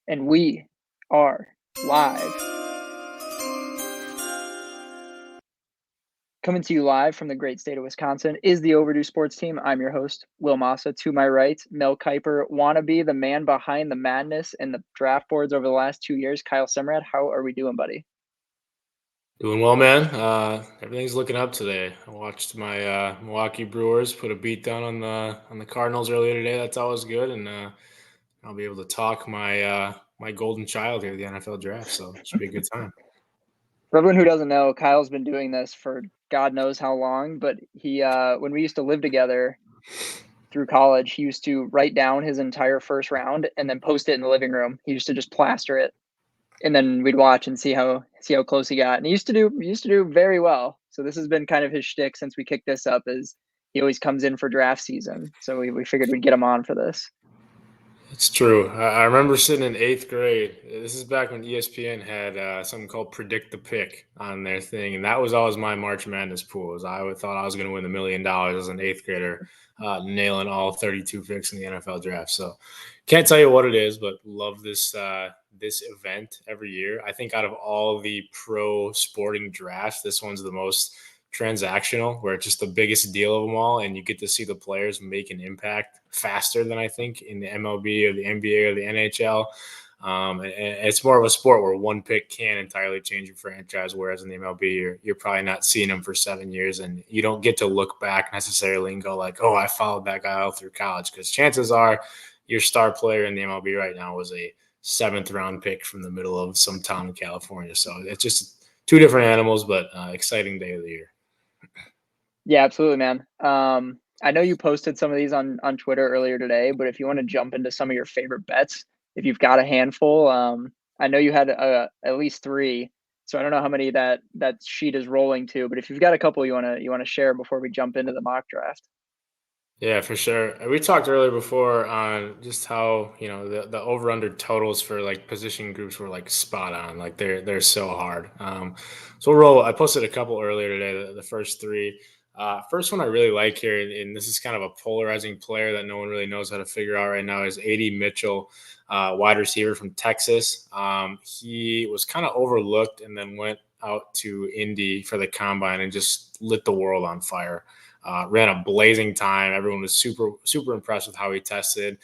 And we are live. Coming to you live from the great state of Wisconsin is the Overdue Sports Team. I'm your host, Will Massa. To my right, Mel Kiper, wannabe, the man behind the madness and the draft boards over the last 2 years. Kyle Semrad, how are we doing, buddy? Doing well, man. Everything's looking up today. I watched my Milwaukee Brewers put a beat down on the Cardinals earlier today. That's always good, and I'll be able to talk my golden child here, the NFL draft. So it should be a good time. For everyone who doesn't know, Kyle's been doing this for God knows how long, but he when we used to live together through college, he used to write down his entire first round and then post it in the living room. He used to just plaster it, and then we'd watch and see how close he got. And he used to do very well. So this has been kind of his shtick since we kicked this up. Is he always comes in for draft season? So we figured we'd get him on for this. It's true. I remember sitting in 8th grade. This is back when ESPN had something called Predict the Pick on their thing, and that was always my March Madness pool. I thought I was going to win $1 million as an 8th grader, nailing all 32 picks in the NFL draft. So, can't tell you what it is, but love this event every year. I think out of all the pro sporting drafts, this one's the most transactional, where it's just the biggest deal of them all, and you get to see the players make an impact faster than I think in the MLB or the NBA or the NHL. And it's more of a sport where one pick can entirely change your franchise, whereas in the MLB, you're probably not seeing them for 7 years, and you don't get to look back necessarily and go like, oh, I followed that guy all through college, because chances are your star player in the MLB right now was a 7th-round pick from the middle of some town in California. So it's just two different animals, but exciting day of the year. Yeah, absolutely, man. I know you posted some of these on Twitter earlier today, but if you want to jump into some of your favorite bets, if you've got a handful, I know you had at least 3, so I don't know how many that sheet is rolling to, but if you've got a couple you wanna share before we jump into the mock draft. Yeah, for sure. We talked earlier before on just how, the over under totals for like position groups were like spot on. Like they're so hard. So we'll roll. I posted a couple earlier today, the first 3. First one I really like here, and this is kind of a polarizing player that no one really knows how to figure out right now, is A.D. Mitchell, wide receiver from Texas. He was kind of overlooked and then went out to Indy for the combine and just lit the world on fire. Ran a blazing time. Everyone was super, super impressed with how he tested.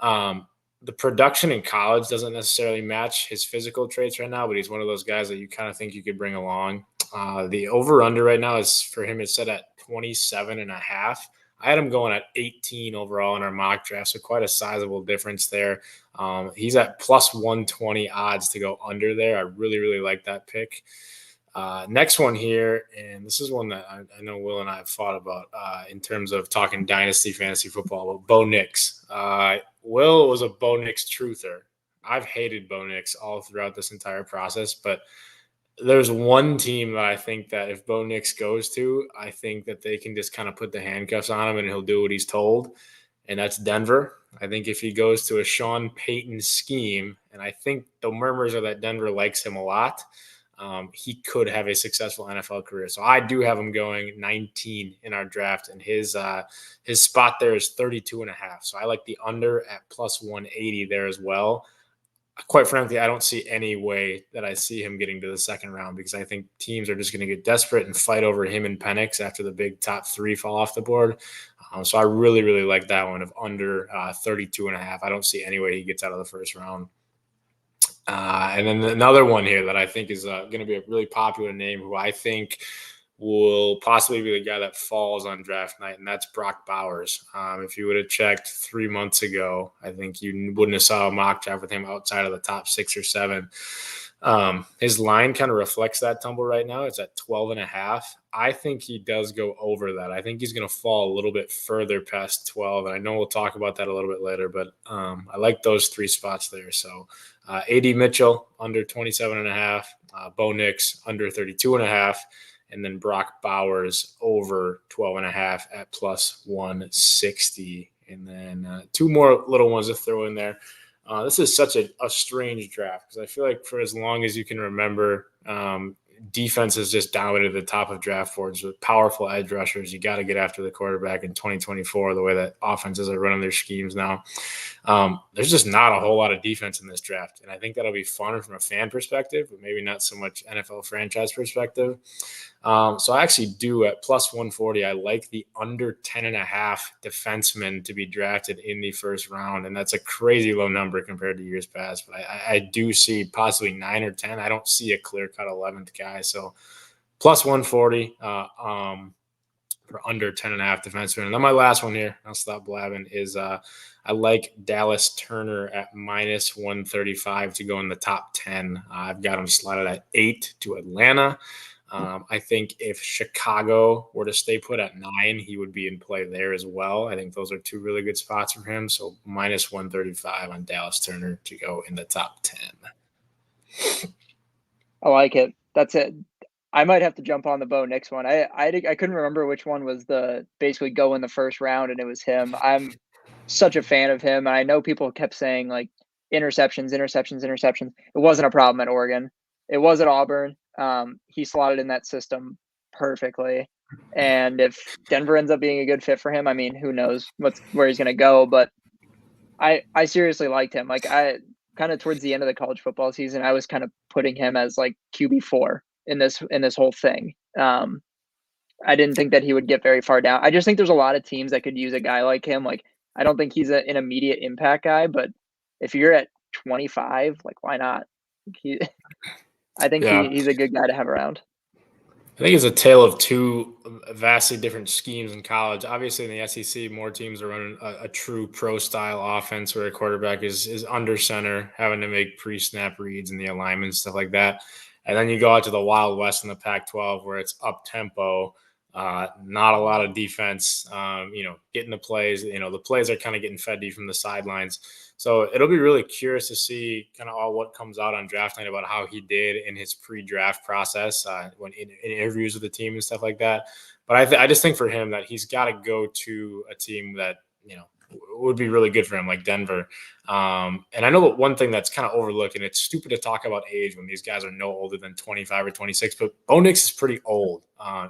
The production in college doesn't necessarily match his physical traits right now, but he's one of those guys that you kind of think you could bring along. The over-under right now is for him is set at 27.5. I had him going at 18 overall in our mock draft, so quite a sizable difference there. He's at plus 120 odds to go under there. I really, really like that pick. Next one here, and this is one that I know Will and I have thought about in terms of talking dynasty fantasy football, but Bo Nix. Will was a Bo Nix truther. I've hated Bo Nix all throughout this entire process, but there's one team that I think that if Bo Nix goes to, I think that they can just kind of put the handcuffs on him and he'll do what he's told, and that's Denver. I think if he goes to a Sean Payton scheme, and I think the murmurs are that Denver likes him a lot, he could have a successful NFL career. So I do have him going 19 in our draft, and his spot there is 32.5. So I like the under at plus 180 there as well. Quite frankly, I don't see any way that I see him getting to the second round, because I think teams are just going to get desperate and fight over him and Penix after the big top 3 fall off the board. So I really, really like that one of under 32.5. I don't see any way he gets out of the first round. And then another one here that I think is going to be a really popular name, who I think will possibly be the guy that falls on draft night, and that's Brock Bowers. If you would have checked 3 months ago, I think you wouldn't have saw a mock draft with him outside of the top 6 or 7. His line kind of reflects that tumble right now. It's at 12.5. I think he does go over that. I think he's going to fall a little bit further past 12. And I know we'll talk about that a little bit later, but I like those 3 spots there. So A.D. Mitchell under 27.5, Bo Nix under 32.5, and then Brock Bowers over 12.5 at plus 160. And then 2 more little ones to throw in there. This is such a strange draft, because I feel like for as long as you can remember, defense has just dominated the top of draft boards with powerful edge rushers. You got to get after the quarterback in 2024, the way that offenses are running their schemes now. There's just not a whole lot of defense in this draft. And I think that'll be fun from a fan perspective, but maybe not so much NFL franchise perspective. So I actually do at plus 140. I like the under 10.5 defensemen to be drafted in the first round. And that's a crazy low number compared to years past. But I do see possibly 9 or 10. I don't see a clear cut 11th guy. So plus 140 for under 10.5 defensemen. And then my last one here, I'll stop blabbing, is I like Dallas Turner at minus 135 to go in the top 10. I've got him slotted at 8 to Atlanta. I think if Chicago were to stay put at 9, he would be in play there as well. I think those are two really good spots for him. So minus 135 on Dallas Turner to go in the top 10. I like it. That's it. I might have to jump on the Bo Nix one. I couldn't remember which one was the basically go in the first round, and it was him. I'm such a fan of him. I know people kept saying like interceptions, interceptions, interceptions. It wasn't a problem at Oregon. It was at Auburn. He slotted in that system perfectly. And if Denver ends up being a good fit for him, I mean, who knows where he's going to go? But I seriously liked him. Like I kind of towards the end of the college football season, I was kind of putting him as like QB4 in this whole thing. I didn't think that he would get very far down. I just think there's a lot of teams that could use a guy like him. Like I don't think he's an immediate impact guy, but if you're at 25, like why not? I think Yeah. he's a good guy to have around. I think it's a tale of two vastly different schemes in college. Obviously, in the SEC, more teams are running a true pro style offense where a quarterback is under center, having to make pre snap reads and the alignment stuff like that. And then you go out to the Wild West in the Pac-12 where it's up tempo, not a lot of defense. Getting the plays. The plays are kind of getting fed to you from the sidelines. So it'll be really curious to see kind of all what comes out on draft night about how he did in his pre-draft process when in interviews with the team and stuff like that. But I just think for him that he's got to go to a team that would be really good for him, like Denver. And I know one thing that's kind of overlooked, and it's stupid to talk about age when these guys are no older than 25 or 26, but Bo Nix is pretty old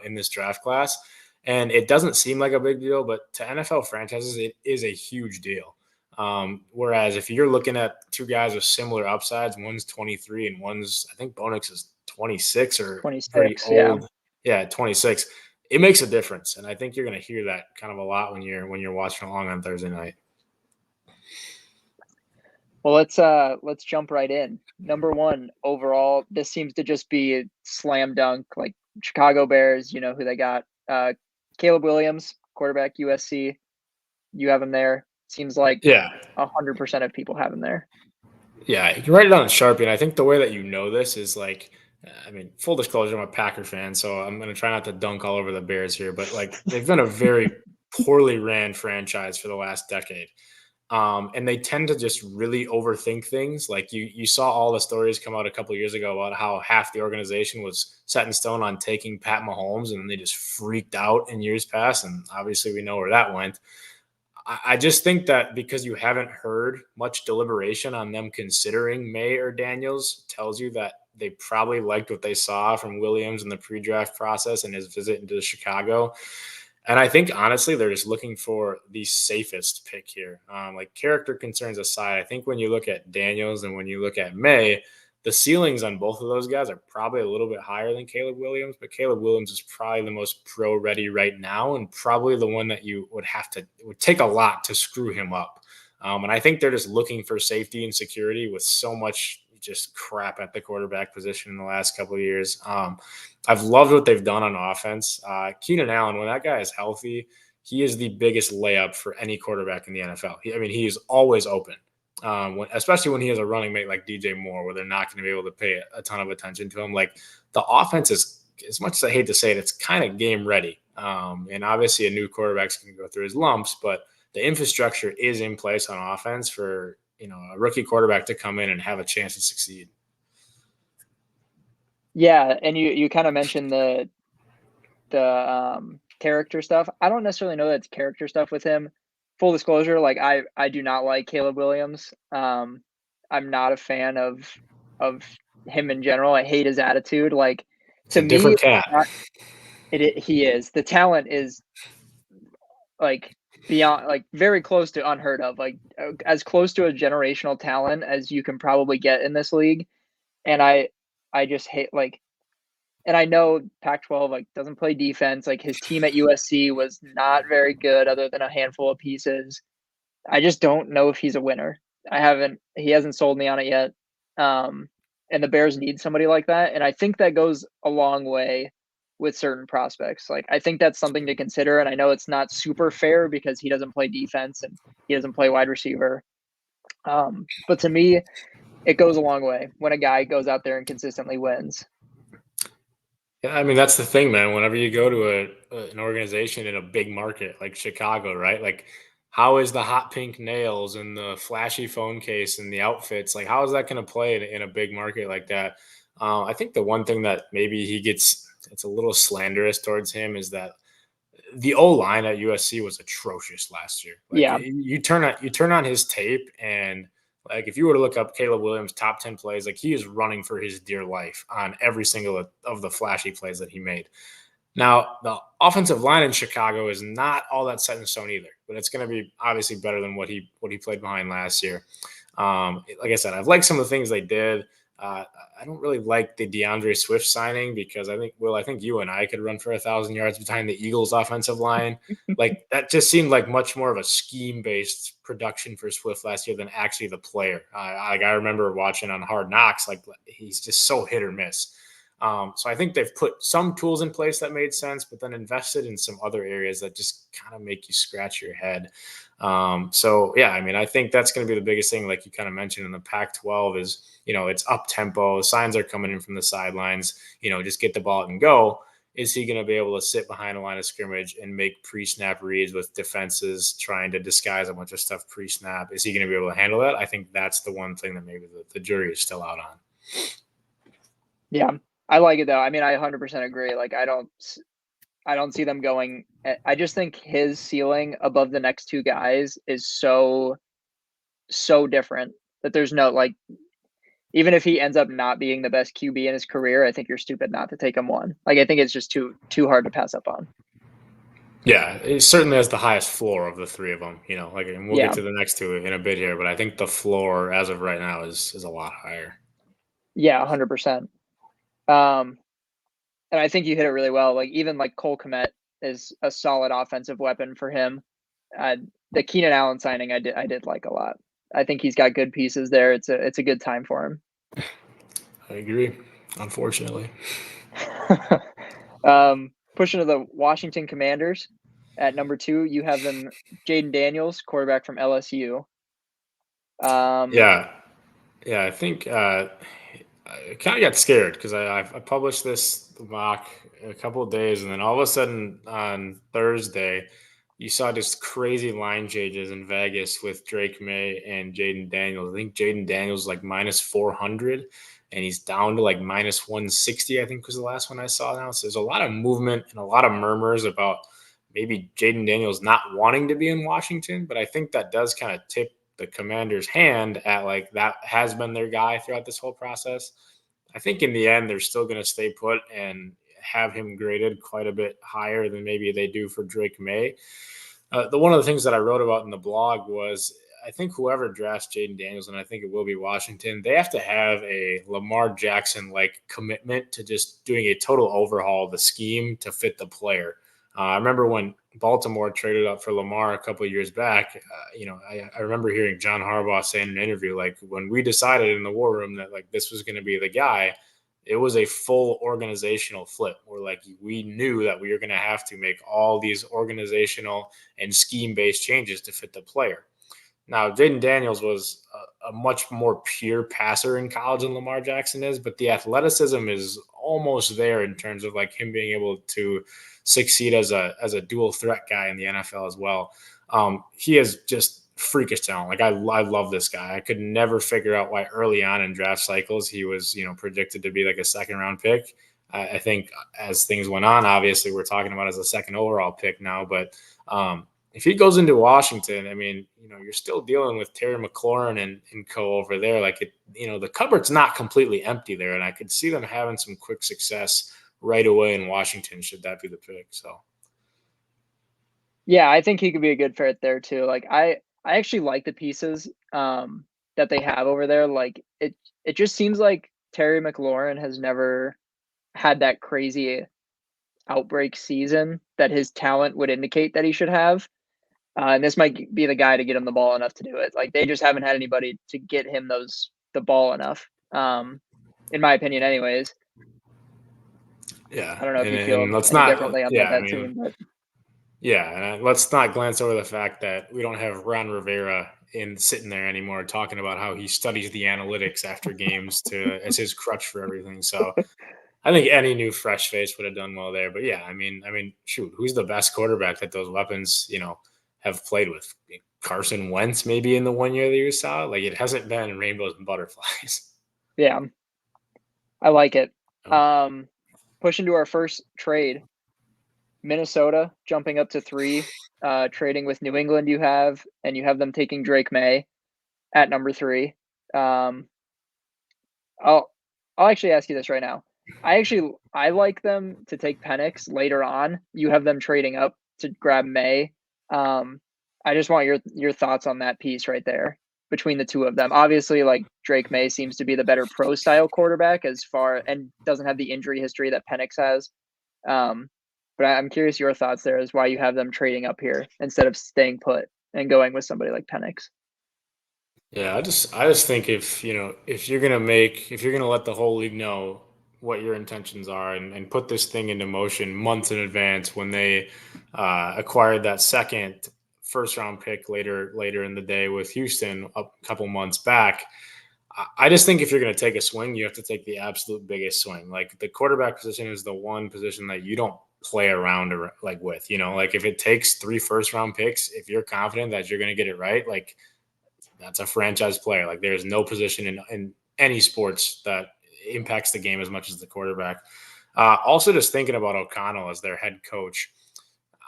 in this draft class. And it doesn't seem like a big deal, but to NFL franchises, it is a huge deal. Whereas if you're looking at two guys with similar upsides, one's 23 and I think Bo Nix is 26 or 26, pretty yeah. old. Yeah, 26. It makes a difference. And I think you're going to hear that kind of a lot when you're watching along on Thursday night. Well, let's jump right in. Number 1 overall, this seems to just be a slam dunk. Like Chicago Bears, you know who they got. Caleb Williams, quarterback, USC. You have him there. Seems like 100% of people have him there. Yeah, you can write it on a Sharpie. And I think the way that you know this is like, I mean, full disclosure, I'm a Packer fan, so I'm going to try not to dunk all over the Bears here, but like they've been a very poorly ran franchise for the last decade. And they tend to just really overthink things. Like you saw all the stories come out a couple of years ago about how half the organization was set in stone on taking Pat Mahomes, and they just freaked out in years past. And obviously we know where that went. I just think that because you haven't heard much deliberation on them considering May or Daniels tells you that they probably liked what they saw from Williams in the pre-draft process and his visit into Chicago. And I think, honestly, they're just looking for the safest pick here. Like character concerns aside, I think when you look at Daniels and when you look at May, the ceilings on both of those guys are probably a little bit higher than Caleb Williams, but Caleb Williams is probably the most pro ready right now and probably the one that you it would take a lot to screw him up. And I think they're just looking for safety and security with so much just crap at the quarterback position in the last couple of years. I've loved what they've done on offense. Keenan Allen, when that guy is healthy, he is the biggest layup for any quarterback in the NFL. He is always open. Especially when he has a running mate like DJ Moore, where they're not going to be able to pay a ton of attention to him. Like the offense is, as much as I hate to say it, it's kind of game ready. And obviously a new quarterback's going to go through his lumps, but the infrastructure is in place on offense for, a rookie quarterback to come in and have a chance to succeed. Yeah. And you kind of mentioned the character stuff. I don't necessarily know that's character stuff with him. Full disclosure, like I do not like Caleb Williams. I'm not a fan of him in general. I hate his attitude. Like It's To a me, different cat. he is. The talent is like beyond, like very close to unheard of, like as close to a generational talent as you can probably get in this league. And I just hate like, and I know Pac-12 like doesn't play defense. Like his team at USC was not very good, other than a handful of pieces. I just don't know if he's a winner. He hasn't sold me on it yet. Um, and the Bears need somebody like that. And I think that goes a long way with certain prospects. Like, I think that's something to consider. And I know it's not super fair because he doesn't play defense and he doesn't play wide receiver. But to me, it goes a long way when a guy goes out there and consistently wins. Yeah, I mean that's the thing, man. Whenever you go to an organization in a big market like Chicago, right? Like, how is the hot pink nails and the flashy phone case and the outfits like? How is that going to play in a big market like that? I think the one thing that maybe he gets it's a little slanderous towards him is that the O line at USC was atrocious last year. Like Yeah. you turn on his tape and like if you were to look up Caleb Williams' top 10 plays, like he is running for his dear life on every single of the flashy plays that he made. Now, the offensive line in Chicago is not all that set in stone either, but it's going to be obviously better than what he played behind last year. Like I said, I've liked some of the things they did. Uh, I don't really like the DeAndre Swift signing because I think you and I could run for 1,000 yards behind the Eagles' offensive line. Like that just seemed like much more of a scheme-based production for Swift last year than actually the player. I remember watching on Hard Knocks, like he's just so hit or miss. So I think they've put some tools in place that made sense, but then invested in some other areas that just kind of make you scratch your head. So yeah, I mean, I think that's going to be the biggest thing, like you kind of mentioned in the Pac-12 is, it's up tempo. Signs are coming in from the sidelines, just get the ball and go. Is he going to be able to sit behind a line of scrimmage and make pre-snap reads with defenses trying to disguise a bunch of stuff pre-snap? Is he going to be able to handle that? I think that's the one thing that maybe the jury is still out on. Yeah. I like it though. I mean, I 100% agree. Like, I don't see them going. I just think his ceiling above the next two guys is so different that there's no like, even if he ends up not being the best QB in his career, I think you're stupid not to take him one. Like, I think it's just too hard to pass up on. Yeah, it certainly has the highest floor of the three of them. Like, and we'll get Yeah. to the next two in a bit here, but I think the floor as of right now is a lot higher. Yeah, 100%. Um, and I think you hit it really well. Like, even like Cole Kmet is a solid offensive weapon for him. The Keenan Allen signing, I did like a lot. I think he's got good pieces there. It's a good time for him. I agree. Unfortunately, Pushing to the Washington Commanders at number 2, you have them Jaden Daniels, quarterback from LSU. yeah, yeah. I think I kind of got scared because I published this mock a couple of days, and then all of a sudden on Thursday, you saw just crazy line changes in Vegas with Drake May and Jaden Daniels. I think Jaden Daniels like minus 400, and he's down to like minus 160. I think was the last one I saw now. So there's a lot of movement and a lot of murmurs about maybe Jaden Daniels not wanting to be in Washington, but I think that does kind of tip the Commander's hand at like that has been their guy throughout this whole process. I think in the end, they're still going to stay put and have him graded quite a bit higher than maybe they do for Drake May. One of the things that I wrote about in the blog was I think whoever drafts Jaden Daniels, and I think it will be Washington, they have to have a Lamar Jackson like commitment to just doing a total overhaul of the scheme to fit the player. I remember when Baltimore traded up for Lamar a couple of years back. I remember hearing John Harbaugh say in an interview, like when we decided in the war room that like this was going to be the guy, it was a full organizational flip where like we knew that we were going to have to make all these organizational and scheme based changes to fit the player. Now, Jaden Daniels was a much more pure passer in college than Lamar Jackson is, but the athleticism is almost there in terms of like him being able to succeed as a dual threat guy in the NFL as well. He is just freakish talent. Like I love this guy. I could never figure out why early on in draft cycles he was predicted to be like a second round pick. I think as things went on, obviously we're talking about as a second overall pick now, but if he goes into Washington, I mean, you're still dealing with Terry McLaurin and co over there. Like the cupboard's not completely empty there, and I could see them having some quick success right away in Washington should that be the pick. So Yeah, I think he could be a good fit there too. Like I actually like the pieces that they have over there. Like it just seems like Terry McLaurin has never had that crazy outbreak season that his talent would indicate that he should have. And this might be the guy to get him the ball enough to do it. Like they just haven't had anybody to get him the ball enough. In my opinion, anyways. yeah, I don't know if you and feel let's any not differently on yeah, I that mean team, but yeah, and let's not glance over the fact that we don't have Ron Rivera in sitting there anymore talking about how he studies the analytics after games to as his crutch for everything. So I think any new fresh face would have done well there. But yeah, shoot, who's the best quarterback that those weapons, have played with? Carson Wentz, maybe in the 1 year that you saw. Like it hasn't been rainbows and butterflies. yeah, I like it. Oh, Um, pushing to our first trade, Minnesota jumping up to 3, trading with New England and you have them taking Drake May at number 3. Um, I'll I'll actually ask you this right now. I like them to take Penix later on. You have them trading up to grab May. Um, I just want your thoughts on that piece right there between the two of them. Obviously, like Drake May seems to be the better pro style quarterback as far and doesn't have the injury history that Penix has. Um, but I'm curious your thoughts there is why you have them trading up here instead of staying put and going with somebody like Penix. yeah, I just think if you're gonna let the whole league know what your intentions are and put this thing into motion months in advance when they acquired that second first round pick later in the day with Houston a couple months back. I just think if you're going to take a swing, you have to take the absolute biggest swing. Like the quarterback position is the one position that you don't play around or like with. Like if it takes 3 first round picks, if you're confident that you're going to get it right, like that's a franchise player. Like there's no position in any sports that impacts the game as much as the quarterback. Also, just thinking about O'Connell as their head coach,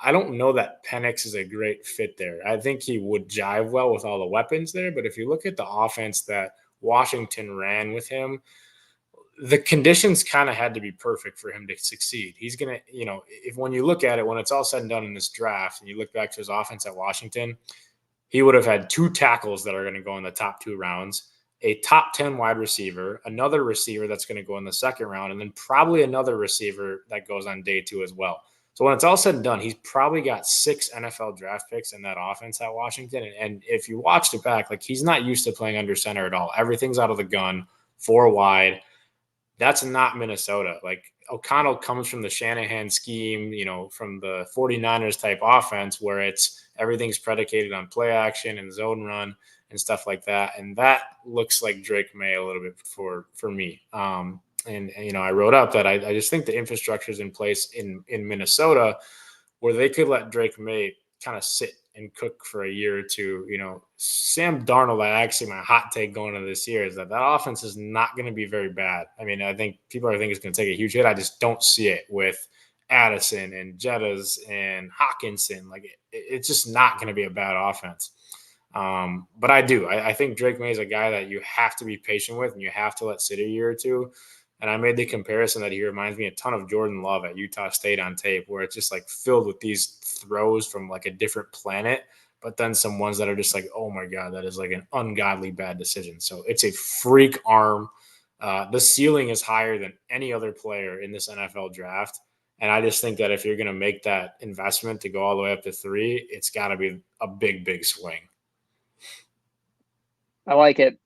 I don't know that Penix is a great fit there. I think he would jive well with all the weapons there, but if you look at the offense that Washington ran with him, the conditions kind of had to be perfect for him to succeed. He's going to, if when you look at it, when it's all said and done in this draft, and you look back to his offense at Washington, he would have had 2 tackles that are going to go in the top 2 rounds, a top 10 wide receiver, another receiver that's going to go in the second round, and then probably another receiver that goes on day 2 as well. So when it's all said and done, he's probably got 6 NFL draft picks in that offense at Washington. And if you watched it back, like he's not used to playing under center at all. Everything's out of the gun, 4 wide. That's not Minnesota. Like O'Connell comes from the Shanahan scheme, from the 49ers type offense where it's everything's predicated on play action and zone run and stuff like that. And that looks like Drake May a little bit for me. And I wrote up that I just think the infrastructure is in place in Minnesota where they could let Drake May kind of sit and cook for a year or two. Sam Darnold, actually my hot take going into this year is that offense is not going to be very bad. I mean, I think people are thinking it's going to take a huge hit. I just don't see it with Addison and Jettas and Hawkinson. Like it's just not going to be a bad offense. But I do. I think Drake May is a guy that you have to be patient with and you have to let sit a year or two. And I made the comparison that he reminds me a ton of Jordan Love at Utah State on tape, where it's just like filled with these throws from like a different planet, but then some ones that are just like, oh my God, that is like an ungodly bad decision. So it's a freak arm. The ceiling is higher than any other player in this NFL draft. And I just think that if you're going to make that investment to go all the way up to 3, it's got to be a big, big swing. I like it.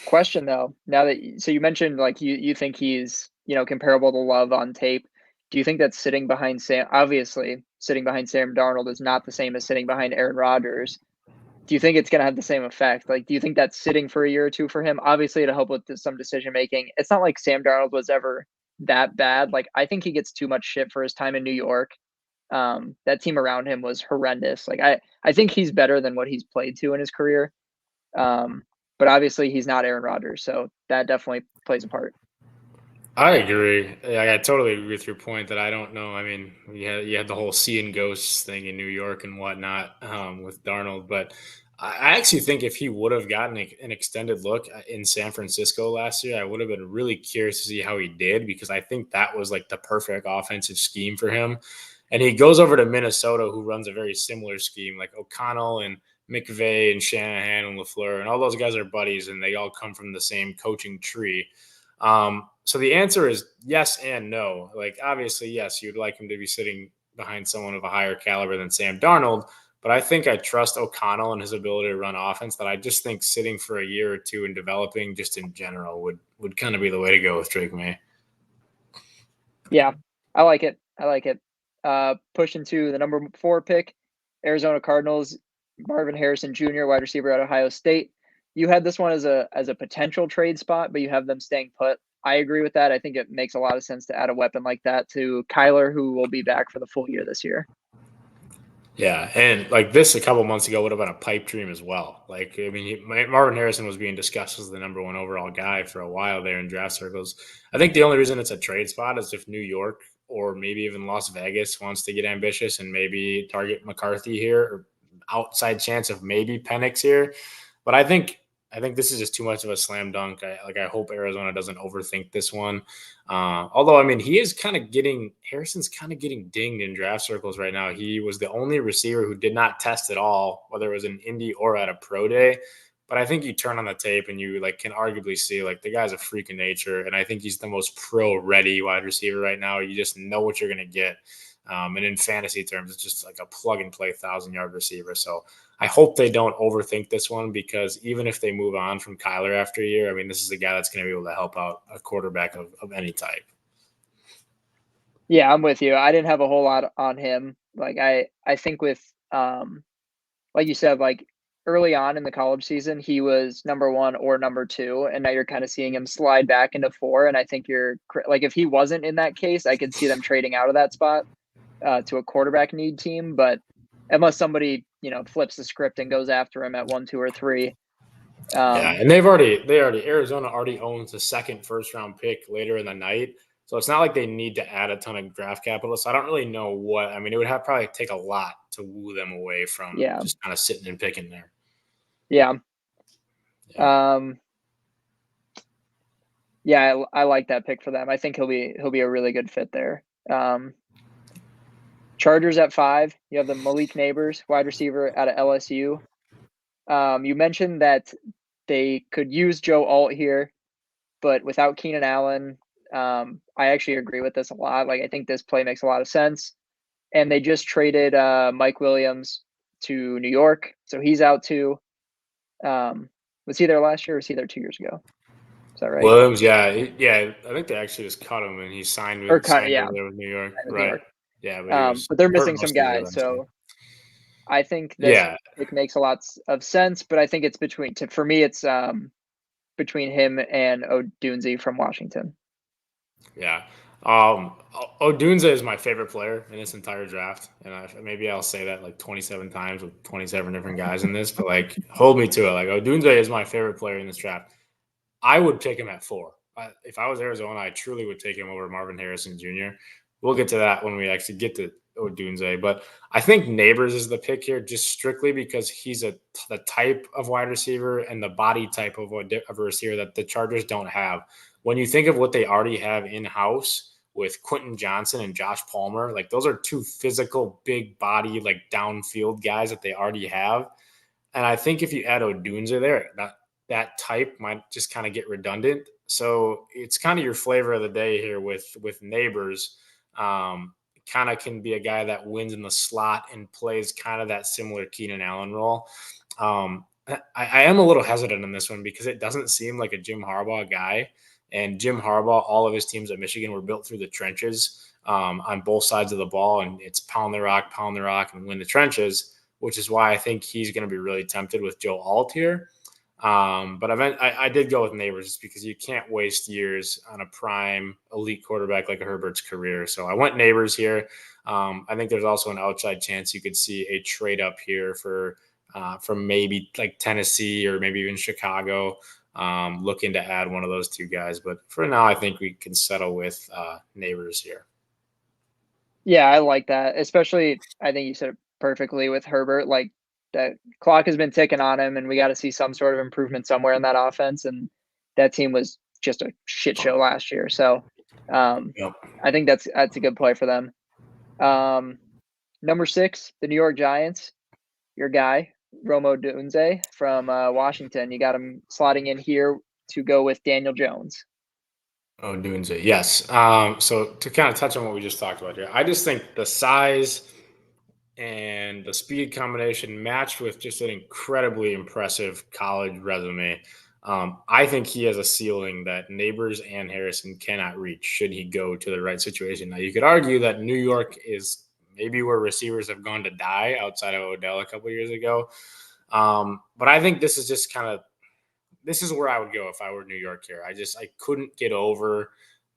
Question though, now that so you mentioned like you think he's comparable to Love on tape. Do you think that sitting behind Sam, obviously sitting behind Sam Darnold is not the same as sitting behind Aaron Rodgers? Do you think it's going to have the same effect? Like, do you think that's sitting for a year or two for him? Obviously, to help with some decision making. It's not like Sam Darnold was ever that bad. Like, I think he gets too much shit for his time in New York. That team around him was horrendous. Like, I think he's better than what he's played to in his career. Um, but obviously he's not Aaron Rodgers, so that definitely plays a part. I agree. I totally agree with your point that I don't know. I mean, you had the whole seeing ghosts thing in New York and whatnot with Darnold, but I actually think if he would have gotten an extended look in San Francisco last year, I would have been really curious to see how he did because I think that was like the perfect offensive scheme for him. And he goes over to Minnesota, who runs a very similar scheme, like O'Connell and McVay and Shanahan and LaFleur, and all those guys are buddies, and they all come from the same coaching tree. So the answer is yes and no. Like obviously, yes, you'd like him to be sitting behind someone of a higher caliber than Sam Darnold, but I think I trust O'Connell and his ability to run offense. That I just think sitting for a year or two and developing, just in general, would kind of be the way to go with Drake May. Yeah, I like it. I like it. Pushing to the number 4 pick, Arizona Cardinals, Marvin Harrison Jr., wide receiver at Ohio State. You had this one as a potential trade spot, but you have them staying put. I agree with that. I think it makes a lot of sense to add a weapon like that to Kyler, who will be back for the full year this year. Yeah, and like this a couple months ago would have been a pipe dream as well. Like, I mean, Marvin Harrison was being discussed as the number one overall guy for a while there in draft circles. I think the only reason it's a trade spot is if New York or maybe even Las Vegas wants to get ambitious and maybe target McCarthy here, or outside chance of maybe Penix here. But I think this is just too much of a slam dunk. I hope Arizona doesn't overthink this one. Although, I mean, Harrison's kind of getting dinged in draft circles right now. He was the only receiver who did not test at all, whether it was in Indy or at a pro day. But I think you turn on the tape and you like can arguably see like the guy's a freak of nature, and I think he's the most pro ready wide receiver right now. You just know what you're going to get, and in fantasy terms, it's just like a plug and play 1,000-yard receiver. So I hope they don't overthink this one because even if they move on from Kyler after a year, I mean, this is a guy that's going to be able to help out a quarterback of any type. Yeah, I'm with you. I didn't have a whole lot on him. Like I think with like you said, like early on in the college season, he was number 1 or number 2, and now you're kind of seeing him slide back into 4. And I think like if he wasn't in that case, I could see them trading out of that spot to a quarterback need team. But unless somebody flips the script and goes after him at 1, 2, or 3, Yeah, um, and Arizona already owns the second first round pick later in the night. So it's not like they need to add a ton of draft capital. So I don't really know what I mean. It would have probably take a lot to woo them away from yeah, just kind of sitting and picking there. yeah, Yeah. um, yeah. I like that pick for them. I think he'll be a really good fit there. Um, Chargers at 5. You have the Malik Neighbors, wide receiver out of LSU. You mentioned that they could use Joe Alt here, but without Keenan Allen, I actually agree with this a lot. Like I think this play makes a lot of sense. And they just traded Mike Williams to New York, so he's out too. Was he there last year or was he there 2 years ago? Is that right? Williams, yeah. I think they actually just cut him and he Or kind of, signed yeah, over there with New York. with New Right. York. Yeah, but he was But they're hurt missing some most of the year guys, last year. so I think this Yeah, pick makes a lot of sense. But I think it's for me, it's between him and Odunze from Washington. yeah. Odunze is my favorite player in this entire draft, and maybe I'll say that like 27 times with 27 different guys in this, but like hold me to it. Like Odunze is my favorite player in this draft. I would pick him at 4. If I was Arizona, I truly would take him over Marvin Harrison Jr. We'll get to that when we actually get to Odunze, but I think Neighbors is the pick here just strictly because he's the type of wide receiver and the body type of a receiver that the Chargers don't have. When you think of what they already have in house with Quentin Johnson and Josh Palmer, like those are two physical, big body, like downfield guys that they already have. And I think if you add Odunze there, that type might just kind of get redundant. So it's kind of your flavor of the day here with Neighbors. Kind of can be a guy that wins in the slot and plays kind of that similar Keenan Allen role. I am a little hesitant in this one because it doesn't seem like a Jim Harbaugh guy. And Jim Harbaugh, all of his teams at Michigan were built through the trenches on both sides of the ball, and it's pound the rock, and win the trenches, which is why I think he's going to be really tempted with Joe Alt here. But I did go with Neighbors just because you can't waste years on a prime elite quarterback like a Herbert's career. So I went Neighbors here. I think there's also an outside chance you could see a trade up here from maybe like Tennessee or maybe even Chicago, looking to add one of those two guys. But for now, I think we can settle with Neighbors here. Yeah, I like that. Especially, I think you said it perfectly with Herbert. Like that clock has been ticking on him, and we got to see some sort of improvement somewhere in that offense. And that team was just a shit show last year. So Yep. I think that's a good play for them. Number 6, the New York Giants. Your guy, Romo Dunze from Washington. You got him slotting in here to go with Daniel Jones. Oh, Dunze. Yes. So to kind of touch on what we just talked about here, I just think the size and the speed combination matched with just an incredibly impressive college resume. I think he has a ceiling that Neighbors and Harrison cannot reach should he go to the right situation. Now, you could argue that New York is maybe where receivers have gone to die outside of Odell a couple years ago. But I think this is just kind of this is where I would go if I were New York here. I couldn't get over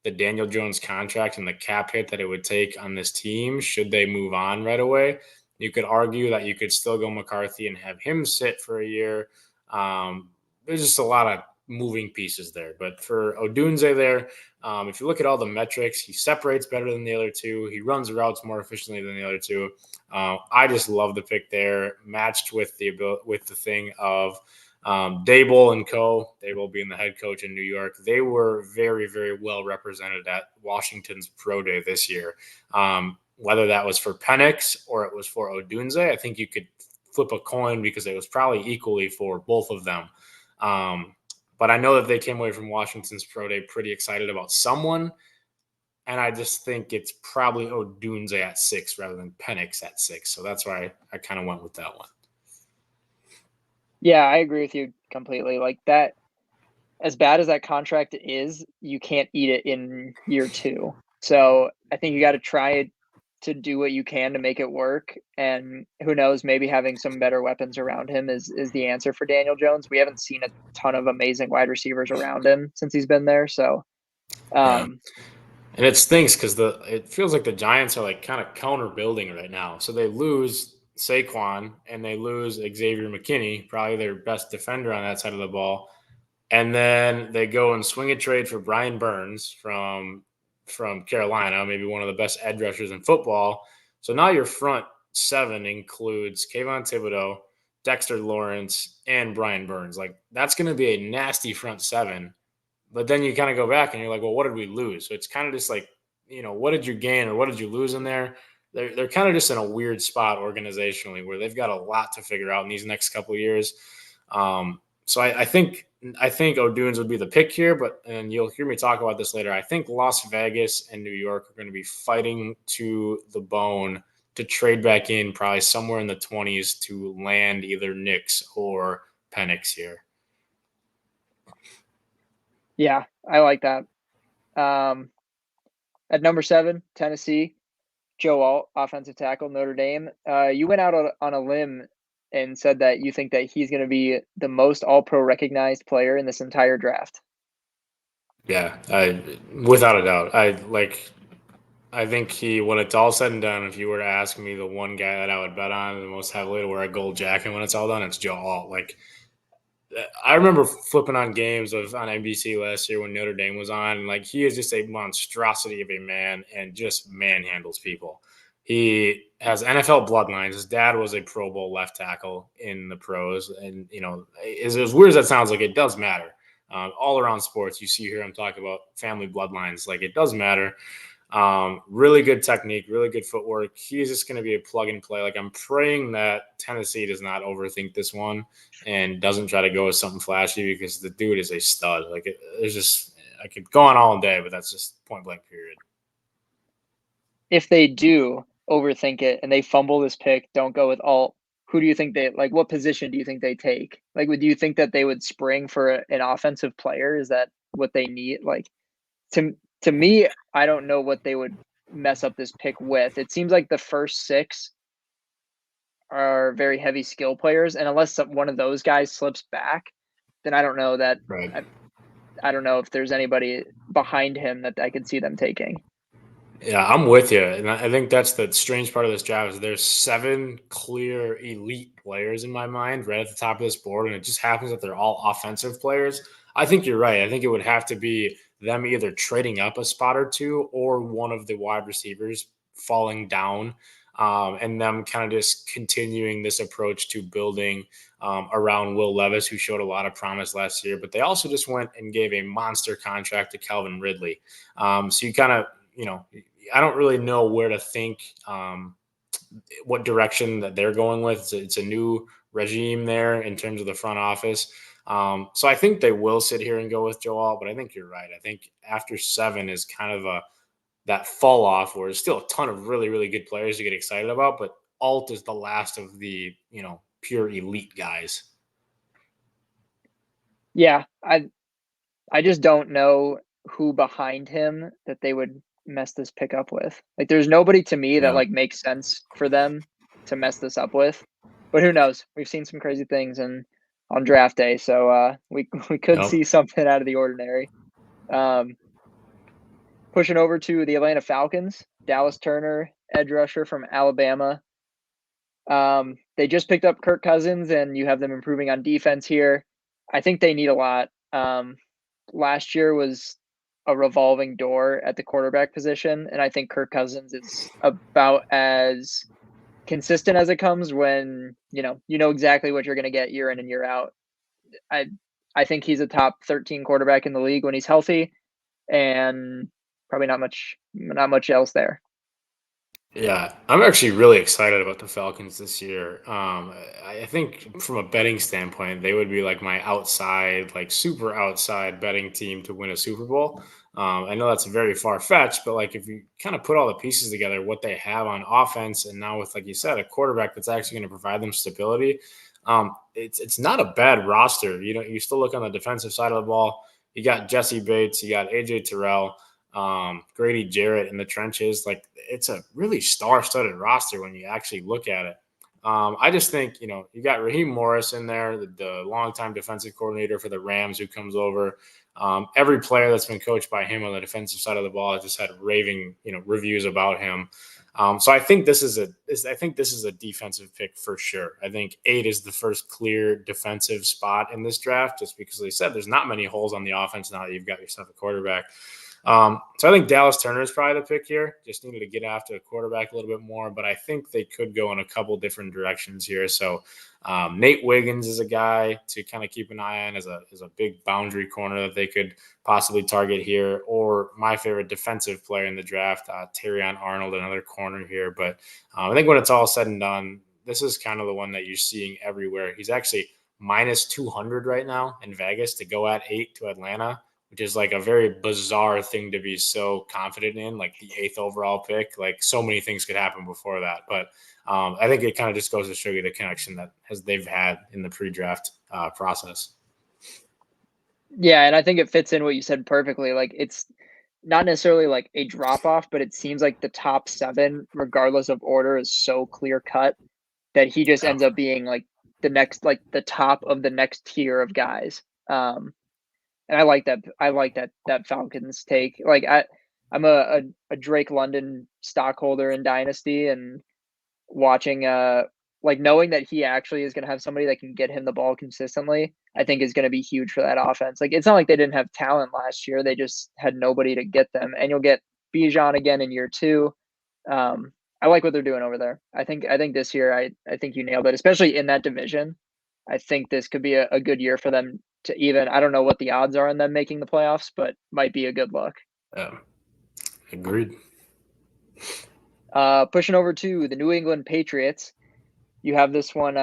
the Daniel Jones contract and the cap hit that it would take on this team should they move on right away. You could argue that you could still go McCarthy and have him sit for a year. There's just a lot of moving pieces there. But for Odunze there, if you look at all the metrics, he separates better than the other two. He runs routes more efficiently than the other two. I just love the pick there, matched with the thing of Dable and co. Dable being the head coach in New York, they were very, very well represented at Washington's Pro Day this year. Whether that was for Penix or it was for Odunze, I think you could flip a coin because it was probably equally for both of them. But I know that they came away from Washington's Pro Day pretty excited about someone. And I just think it's probably Odunze at 6 rather than Penix at 6. So that's why I kind of went with that one. Yeah, I agree with you completely. Like that, as bad as that contract is, you can't eat it in year 2. So I think you got to try to do what you can to make it work. And who knows, maybe having some better weapons around him is the answer for Daniel Jones. We haven't seen a ton of amazing wide receivers around him since he's been there. So Yeah. And it stinks because it feels like the Giants are like kind of counter building right now. So they lose Saquon and they lose Xavier McKinney, probably their best defender on that side of the ball. And then they go and swing a trade for Brian Burns from Carolina, maybe one of the best edge rushers in football. So now your front 7 includes Kayvon Thibodeau, Dexter Lawrence, and Brian Burns. Like that's going to be a nasty front 7. But then you kind of go back and you're like, well, what did we lose? So it's kind of just like, what did you gain or what did you lose in there? They're kind of just in a weird spot organizationally where they've got a lot to figure out in these next couple of years. So I think O'Dunes would be the pick here, and you'll hear me talk about this later. I think Las Vegas and New York are going to be fighting to the bone to trade back in probably somewhere in the 20s to land either Knicks or Penix here. yeah, I like that. At number 7, Tennessee, Joe Alt, offensive tackle, Notre Dame. You went out on a limb and said that you think that he's going to be the most all-pro recognized player in this entire draft. Yeah, without a doubt. I think when it's all said and done, if you were to ask me the one guy that I would bet on the most heavily to wear a gold jacket when it's all done, it's Joe Alt. Like, I remember flipping on games on NBC last year when Notre Dame was on. And like, he is just a monstrosity of a man and just manhandles people. He has NFL bloodlines. His dad was a Pro Bowl left tackle in the pros. And, as weird as that sounds, like it does matter. All around sports, you hear him talk about family bloodlines. Like it does matter. Really good technique, really good footwork. He's just going to be a plug and play. Like I'm praying that Tennessee does not overthink this one and doesn't try to go with something flashy because the dude is a stud. Like I could go on all day, but that's just point blank period. If they do overthink it and they fumble this pick, don't go with Alt, who do you think what position do you think they take? Like, do you think that they would spring for an offensive player? Is that what they need? Like, to me, I don't know what they would mess up this pick with. It seems like the first 6 are very heavy skill players, and unless one of those guys slips back, then I don't know that. Right. I don't know if there's anybody behind him that I could see them taking. Yeah, I'm with you. And I think that's the strange part of this draft is there's 7 clear elite players in my mind right at the top of this board. And it just happens that they're all offensive players. I think you're right. I think it would have to be them either trading up a spot or 2 or one of the wide receivers falling down. and them kind of just continuing this approach to building around Will Levis, who showed a lot of promise last year. But they also just went and gave a monster contract to Calvin Ridley. So you kind of, I don't really know where to think what direction that they're going with. It's a new regime there in terms of the front office. So I think they will sit here and go with Joe Alt, but I think you're right. I think after 7 is kind of that fall off where there's still a ton of really, really good players to get excited about, but Alt is the last of the, pure elite guys. Yeah, I just don't know who behind him that they would mess this pick up with. Like, there's nobody to me that Yeah. like makes sense for them to mess this up with. But who knows? We've seen some crazy things on draft day, so we could Yep. see something out of the ordinary. Um, Pushing over to the Atlanta Falcons, Dallas Turner, edge rusher from Alabama. They just picked up Kirk Cousins, and you have them improving on defense here. I think they need a lot. Last year was a revolving door at the quarterback position, and I think Kirk Cousins is about as consistent as it comes when you know exactly what you're going to get year in and year out. I I think he's a top 13 quarterback in the league when he's healthy, and probably not much else there. Yeah, I'm actually really excited about the Falcons this year. I think from a betting standpoint, they would be like my outside, like super outside betting team to win a Super Bowl. I know that's very far fetched, but like if you kind of put all the pieces together, what they have on offense, and now with, like you said, a quarterback that's actually going to provide them stability, it's not a bad roster. You still look on the defensive side of the ball. You got Jesse Bates, you got AJ Terrell, Grady Jarrett in the trenches. Like it's a really star-studded roster when you actually look at it. I just think you got Raheem Morris in there, the longtime defensive coordinator for the Rams, who comes over. Every player that's been coached by him on the defensive side of the ball has just had raving reviews about him. So I think this is a defensive pick for sure. I think 8 is the first clear defensive spot in this draft, just because, like I said, there's not many holes on the offense now that you've got yourself a quarterback. So I think Dallas Turner is probably the pick here. Just needed to get after the quarterback a little bit more, but I think they could go in a couple different directions here. So Nate Wiggins is a guy to kind of keep an eye on as a big boundary corner that they could possibly target here. Or my favorite defensive player in the draft, Terrion Arnold, another corner here. But I think when it's all said and done, this is kind of the one that you're seeing everywhere. He's actually minus 200 right now in Vegas to go at 8 to Atlanta, which is like a very bizarre thing to be so confident in, like the 8th overall pick. Like so many things could happen before that. But I think it kind of just goes to show you the connection that they've had in the pre-draft process. Yeah, and I think it fits in what you said perfectly. Like it's not necessarily like a drop off, but it seems like the top 7, regardless of order, is so clear cut that he just Yeah. ends up being like the top of the next tier of guys. And I like that. I like that Falcons take. Like I'm a Drake London stockholder in Dynasty, and watching like knowing that he actually is going to have somebody that can get him the ball consistently, I think is going to be huge for that offense. Like it's not like they didn't have talent last year; they just had nobody to get them. And you'll get Bijan again in year 2. I like what they're doing over there. I think this year I think you nailed it, especially in that division. I think this could be a good year for them to even. I don't know what the odds are on them making the playoffs, but might be a good look. Yeah. Agreed. Pushing over to the New England Patriots. You have this one,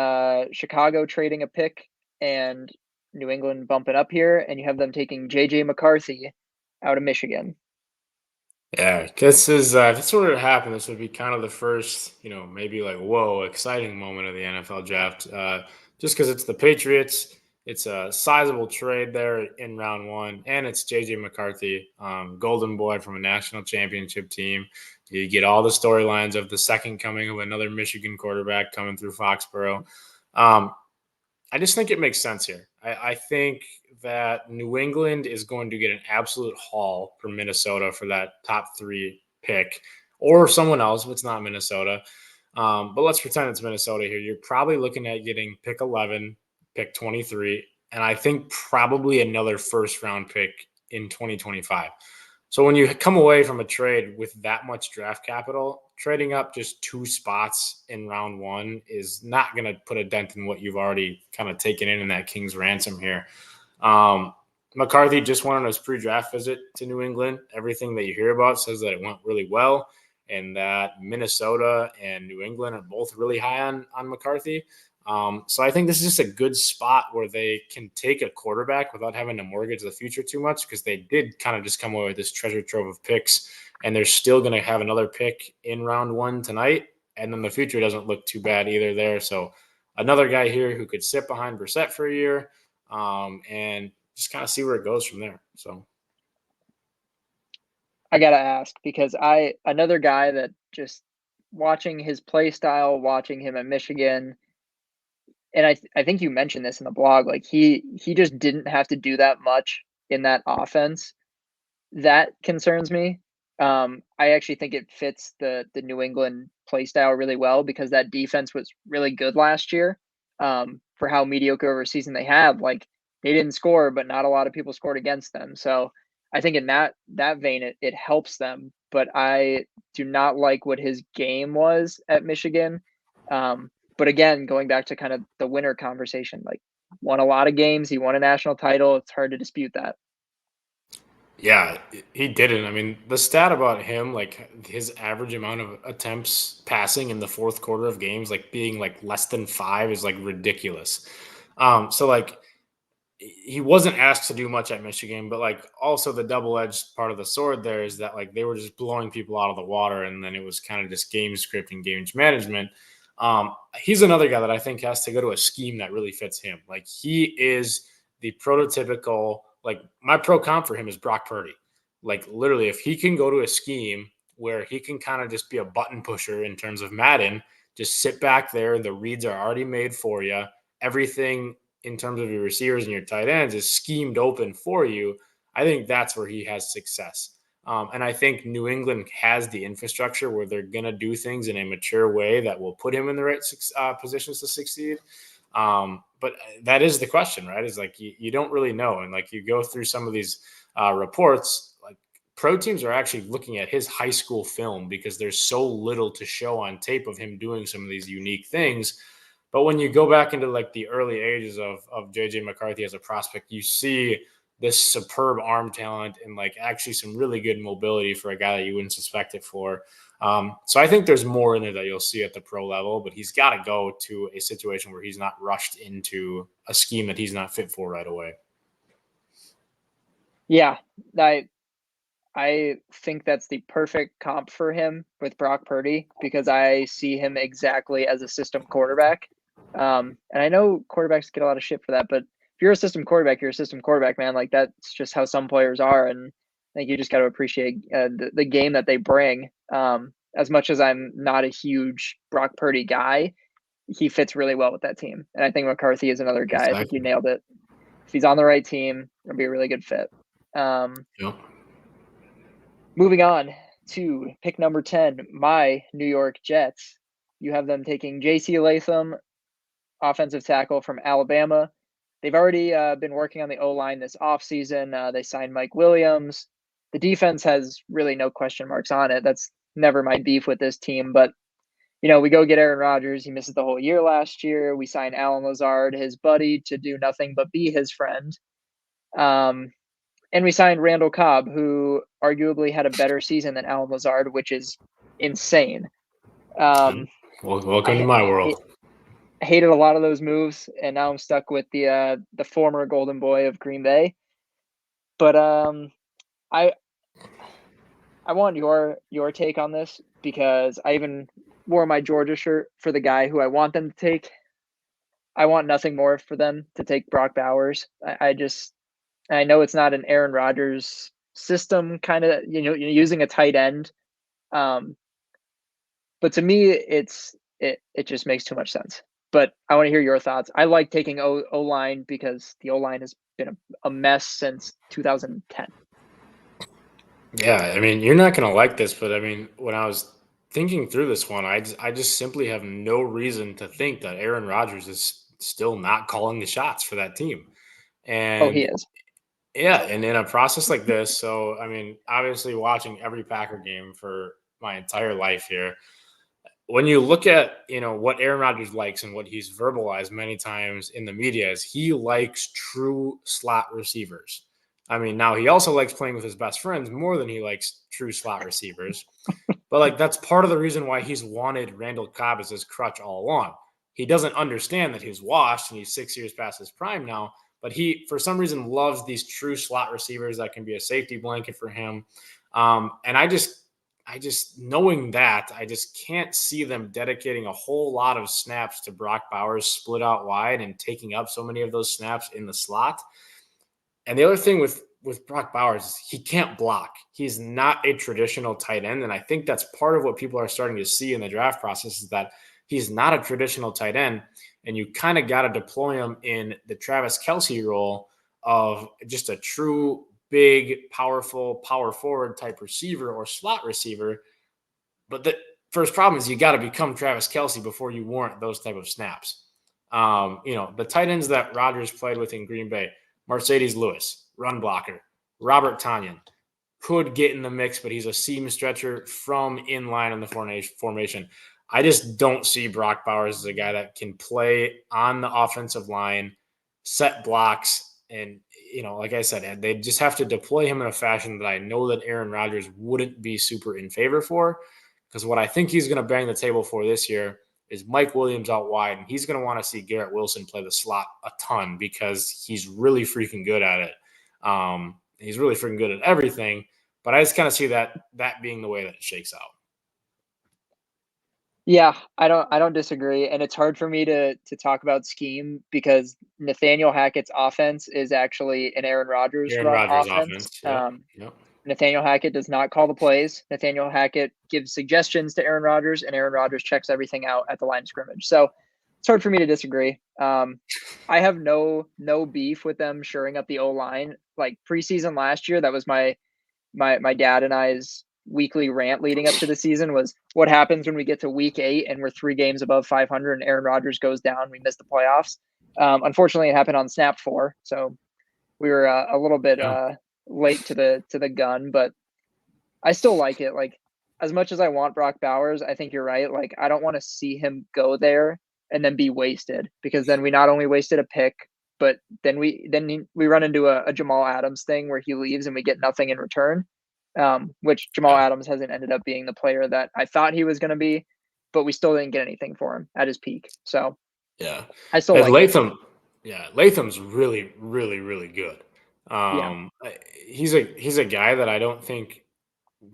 Chicago trading a pick and New England bumping up here, and you have them taking JJ McCarthy out of Michigan. Yeah, this is if this were to happen, this would be kind of the first, maybe like whoa, exciting moment of the NFL draft. Just because it's the Patriots, it's a sizable trade there in round 1, and it's JJ McCarthy, golden boy from a national championship team. You get all the storylines of the second coming of another Michigan quarterback coming through Foxborough. Um, I just think it makes sense here. I think that New England is going to get an absolute haul from Minnesota for that top 3 pick, or someone else if it's not Minnesota. But let's pretend it's Minnesota here. You're probably looking at getting pick 11, pick 23, and I think probably another first round pick in 2025. So when you come away from a trade with that much draft capital, trading up just 2 spots in round one is not going to put a dent in what you've already kind of taken in that King's ransom here. Um, McCarthy just went on his pre-draft visit to New England. Everything that you hear about says that it went really well, and that Minnesota and New England are both really high on McCarthy. So I think this is just a good spot where they can take a quarterback without having to mortgage the future too much, because they did kind of just come away with this treasure trove of picks, and they're still going to have another pick in round one tonight, and then the future doesn't look too bad either there. So another guy here who could sit behind Brissett for a year, and just kind of see where it goes from there. So I gotta ask because another guy that just watching his play style, watching him at Michigan, and I think you mentioned this in the blog, like he just didn't have to do that much in that offense. That concerns me. I actually think it fits the New England play style really well because that defense was really good last year. For how mediocre of a season they had, like they didn't score, but not a lot of people scored against them. So I think in that vein, it helps them. But I do not like what his game was at Michigan. But again, going back to kind of the winner conversation, like won a lot of games, he won a national title. It's hard to dispute that. yeah, he didn't. I mean, the stat about him, like his average amount of attempts passing in the fourth quarter of games, like being like less than five, is like ridiculous. So like he wasn't asked to do much at Michigan, but like also the double-edged part of the sword there is that like they were just blowing people out of the water, and then it was kind of just game script and game management. He's another guy that I think has to go to a scheme that really fits him. Like he is the prototypical, like my pro comp for him is Brock Purdy. Like literally, if he can go to a scheme where he can kind of just be a button pusher in terms of Madden, just sit back there, the reads are already made for you. Everything in terms of your receivers and your tight ends is schemed open for you. I think that's where he has success. And I think New England has the infrastructure where they're going to do things in a mature way that will put him in the right positions to succeed. But that is the question, right? Is like you don't really know. And like you go through some of these reports, like pro teams are actually looking at his high school film because there's so little to show on tape of him doing some of these unique things. But when you go back into like the early ages of JJ McCarthy as a prospect, you see this superb arm talent and like actually some really good mobility for a guy that you wouldn't suspect it for. So I think there's more in it that you'll see at the pro level, but he's got to go to a situation where he's not rushed into a scheme that he's not fit for right away. Yeah, I think that's the perfect comp for him with Brock Purdy because I see him exactly as a system quarterback. And I know quarterbacks get a lot of shit for that, but if you're a system quarterback, you're a system quarterback, man. Like that's just how some players are, and I think you just got to appreciate the game that they bring. As much as I'm not a huge Brock Purdy guy, he fits really well with that team, and I think McCarthy is another guy. I think you Exactly. nailed it. If he's on the right team, it'll be a really good fit. Yep. Moving on to pick number 10, my New York Jets. You have them taking J.C. Latham, offensive tackle from Alabama. They've already been working on the O-line this offseason. They signed Mike Williams. The defense has really no question marks on it. That's never my beef with this team. But, we go get Aaron Rodgers. He misses the whole year last year. We sign Alan Lazard, his buddy, to do nothing but be his friend. And we signed Randall Cobb, who arguably had a better season than Alan Lazard, which is insane. Well, welcome to I, my I world. hated a lot of those moves, and now I'm stuck with the former Golden Boy of Green Bay. But I I want your take on this because I even wore my Georgia shirt for the guy who I want them to take. I want nothing more for them to take Brock Bowers. I know it's not an Aaron Rodgers system, kind of using a tight end. Um, but to me, it just makes too much sense. But I want to hear your thoughts. I like taking O line because the O line has been a mess since 2010. Yeah, I mean, you're not going to like this, but I mean, when I was thinking through this one, I just simply have no reason to think that Aaron Rodgers is still not calling the shots for that team. Oh, he And is. Yeah, and in a process like this, so I mean, obviously watching every Packer game for my entire life here, when you look at what Aaron Rodgers likes and what he's verbalized many times in the media is he likes true slot receivers. I mean, now he also likes playing with his best friends more than he likes true slot receivers. But like that's part of the reason why he's wanted Randall Cobb as his crutch all along. He doesn't understand that he's washed and he's 6 years past his prime now, but he for some reason loves these true slot receivers that can be a safety blanket for him. And I just knowing that, I just can't see them dedicating a whole lot of snaps to Brock Bowers split out wide and taking up so many of those snaps in the slot. And the other thing with Brock Bowers is he can't block. He's not a traditional tight end, and I think that's part of what people are starting to see in the draft process is that he's not a traditional tight end, and you kind of got to deploy him in the Travis Kelce role of just a true big, powerful, power forward type receiver or slot receiver. But the first problem is you got to become Travis Kelce before you warrant those type of snaps. The tight ends that Rodgers played with in Green Bay, Mercedes Lewis, run blocker, Robert Tanyan could get in the mix, but he's a seam stretcher from in line in the formation. I just don't see Brock Bowers as a guy that can play on the offensive line, set blocks, and like I said, they just have to deploy him in a fashion that I know that Aaron Rodgers wouldn't be super in favor for. Because what I think he's going to bang the table for this year is Mike Williams out wide, and he's going to want to see Garrett Wilson play the slot a ton because he's really freaking good at it. He's really freaking good at everything, but I just kind of see that being the way that it shakes out. Yeah, I don't disagree, and it's hard for me to talk about scheme because Nathaniel Hackett's offense is actually an Aaron Rodgers Aaron run Rodgers offense. offense. Yep. Yep. Nathaniel Hackett does not call the plays. Nathaniel Hackett gives suggestions to Aaron Rodgers, and Aaron Rodgers checks everything out at the line of scrimmage. So it's hard for me to disagree. I have no beef with them shoring up the O line. Like preseason last year, that was my dad and I's weekly rant leading up to the season was what happens when we get to week 8 and we're 3 games above 500 and Aaron Rodgers goes down, we miss the playoffs. Unfortunately, it happened on snap 4, so we were a little bit late to the gun, but I still like it. Like as much as I want Brock Bowers, I think you're right. Like I don't want to see him go there and then be wasted because then we not only wasted a pick, but then we run into a Jamal Adams thing where he leaves and we get nothing in return. Which Jamal Yeah. Adams hasn't ended up being the player that I thought he was going to be, but we still didn't get anything for him at his peak. So Yeah. I still And like it. Latham's really, really, really good. Yeah. He's a guy that I don't think